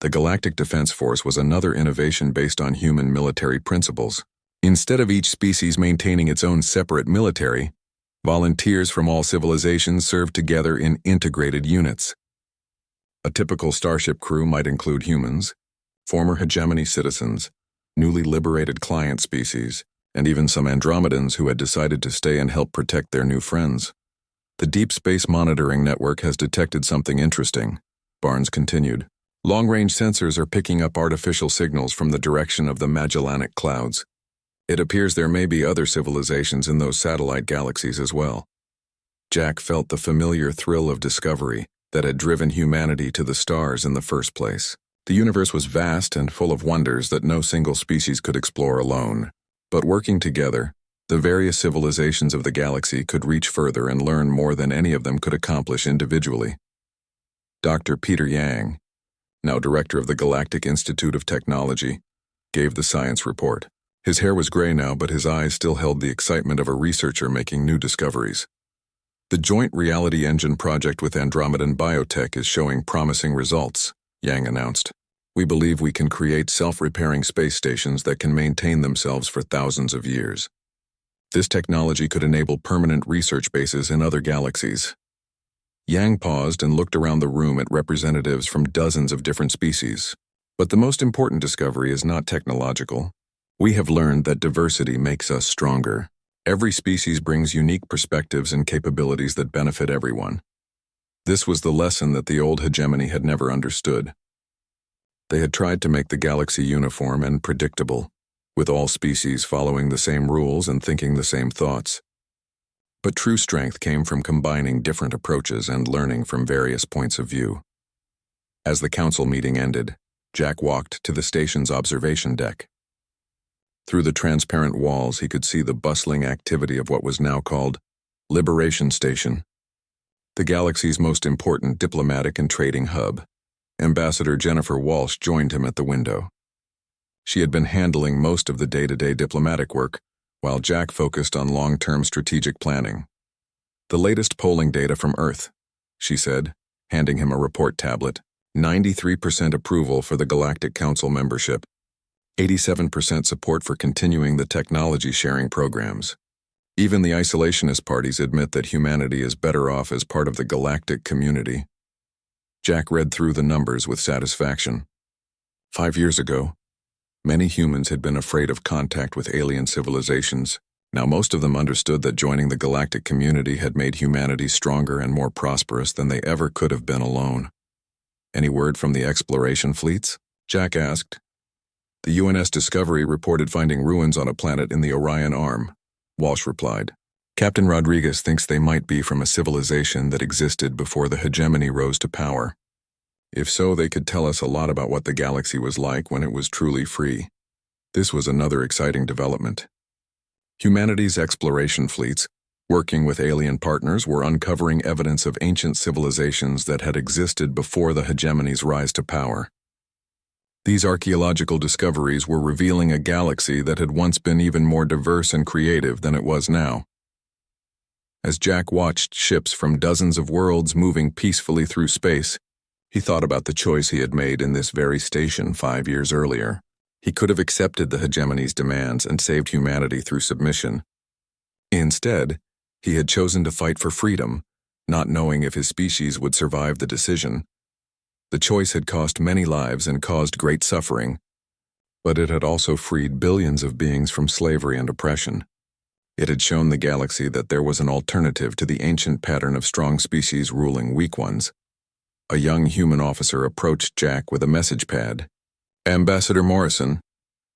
The Galactic Defense Force was another innovation based on human military principles. Instead of each species maintaining its own separate military, volunteers from all civilizations served together in integrated units. A typical starship crew might include humans, former hegemony citizens, newly liberated client species, and even some Andromedans who had decided to stay and help protect their new friends. The Deep Space Monitoring Network has detected something interesting, Barnes continued. Long-range sensors are picking up artificial signals from the direction of the Magellanic Clouds. It appears there may be other civilizations in those satellite galaxies as well. Jack felt the familiar thrill of discovery that had driven humanity to the stars in the first place. The universe was vast and full of wonders that no single species could explore alone. But working together, the various civilizations of the galaxy could reach further and learn more than any of them could accomplish individually. Dr. Peter Yang, now director of the Galactic Institute of Technology, gave the science report. His hair was gray now, but his eyes still held the excitement of a researcher making new discoveries. The Joint Reality Engine project with Andromedan Biotech is showing promising results, Yang announced. We believe we can create self-repairing space stations that can maintain themselves for thousands of years. This technology could enable permanent research bases in other galaxies. Yang paused and looked around the room at representatives from dozens of different species. But the most important discovery is not technological. We have learned that diversity makes us stronger. Every species brings unique perspectives and capabilities that benefit everyone. This was the lesson that the old hegemony had never understood. They had tried to make the galaxy uniform and predictable, with all species following the same rules and thinking the same thoughts. But true strength came from combining different approaches and learning from various points of view. As the council meeting ended, Jack walked to the station's observation deck. Through the transparent walls, he could see the bustling activity of what was now called Liberation Station, the galaxy's most important diplomatic and trading hub. Ambassador Jennifer Walsh joined him at the window. She had been handling most of the day-to-day diplomatic work, while Jack focused on long-term strategic planning. The latest polling data from Earth, she said, handing him a report tablet. 93% approval for the Galactic Council membership. 87% support for continuing the technology sharing programs. Even the isolationist parties admit that humanity is better off as part of the galactic community. Jack read through the numbers with satisfaction. 5 years ago, many humans had been afraid of contact with alien civilizations. Now most of them understood that joining the galactic community had made humanity stronger and more prosperous than they ever could have been alone. Any word from the exploration fleets? Jack asked. The UNS Discovery reported finding ruins on a planet in the Orion Arm, Walsh replied. Captain Rodriguez thinks they might be from a civilization that existed before the hegemony rose to power. If so, they could tell us a lot about what the galaxy was like when it was truly free. This was another exciting development. Humanity's exploration fleets, working with alien partners, were uncovering evidence of ancient civilizations that had existed before the hegemony's rise to power. These archaeological discoveries were revealing a galaxy that had once been even more diverse and creative than it was now. As Jack watched ships from dozens of worlds moving peacefully through space, he thought about the choice he had made in this very station 5 years earlier. He could have accepted the hegemony's demands and saved humanity through submission. Instead, he had chosen to fight for freedom, not knowing if his species would survive the decision. The choice had cost many lives and caused great suffering, but it had also freed billions of beings from slavery and oppression. It had shown the galaxy that there was an alternative to the ancient pattern of strong species ruling weak ones. A young human officer approached Jack with a message pad. Ambassador Morrison,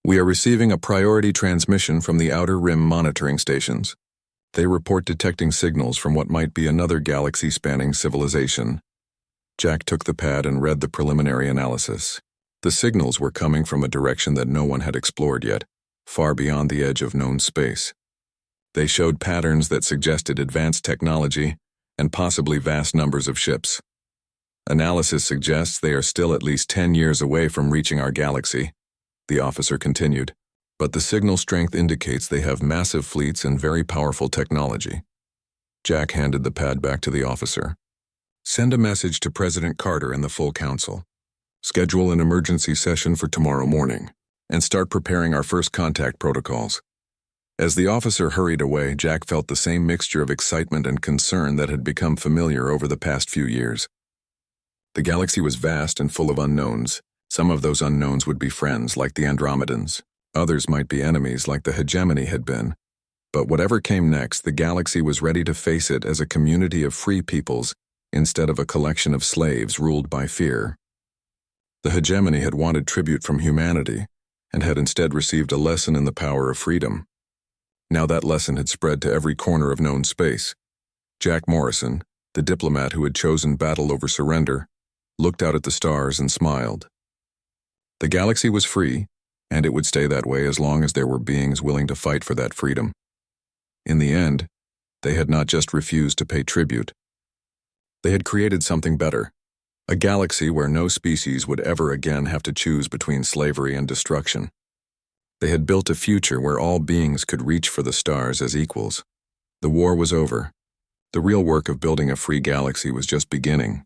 we are receiving a priority transmission from the Outer Rim monitoring stations. They report detecting signals from what might be another galaxy-spanning civilization. Jack took the pad and read the preliminary analysis. The signals were coming from a direction that no one had explored yet, far beyond the edge of known space. They showed patterns that suggested advanced technology and possibly vast numbers of ships. Analysis suggests they are still at least 10 years away from reaching our galaxy, the officer continued. but the signal strength indicates they have massive fleets and very powerful technology. Jack handed the pad back to the officer. Send a message to President Carter and the full council. Schedule an emergency session for tomorrow morning, and start preparing our first contact protocols. As the officer hurried away, Jack felt the same mixture of excitement and concern that had become familiar over the past few years. The galaxy was vast and full of unknowns. Some of those unknowns would be friends, like the Andromedans. Others might be enemies, like the hegemony had been. But whatever came next, the galaxy was ready to face it as a community of free peoples instead of a collection of slaves ruled by fear. The hegemony had wanted tribute from humanity and had instead received a lesson in the power of freedom. Now that lesson had spread to every corner of known space. Jack Morrison, the diplomat who had chosen battle over surrender, looked out at the stars and smiled. The galaxy was free, and it would stay that way as long as there were beings willing to fight for that freedom. In the end, they had not just refused to pay tribute. They had created something better, a galaxy where no species would ever again have to choose between slavery and destruction. They had built a future where all beings could reach for the stars as equals. The war was over. The real work of building a free galaxy was just beginning.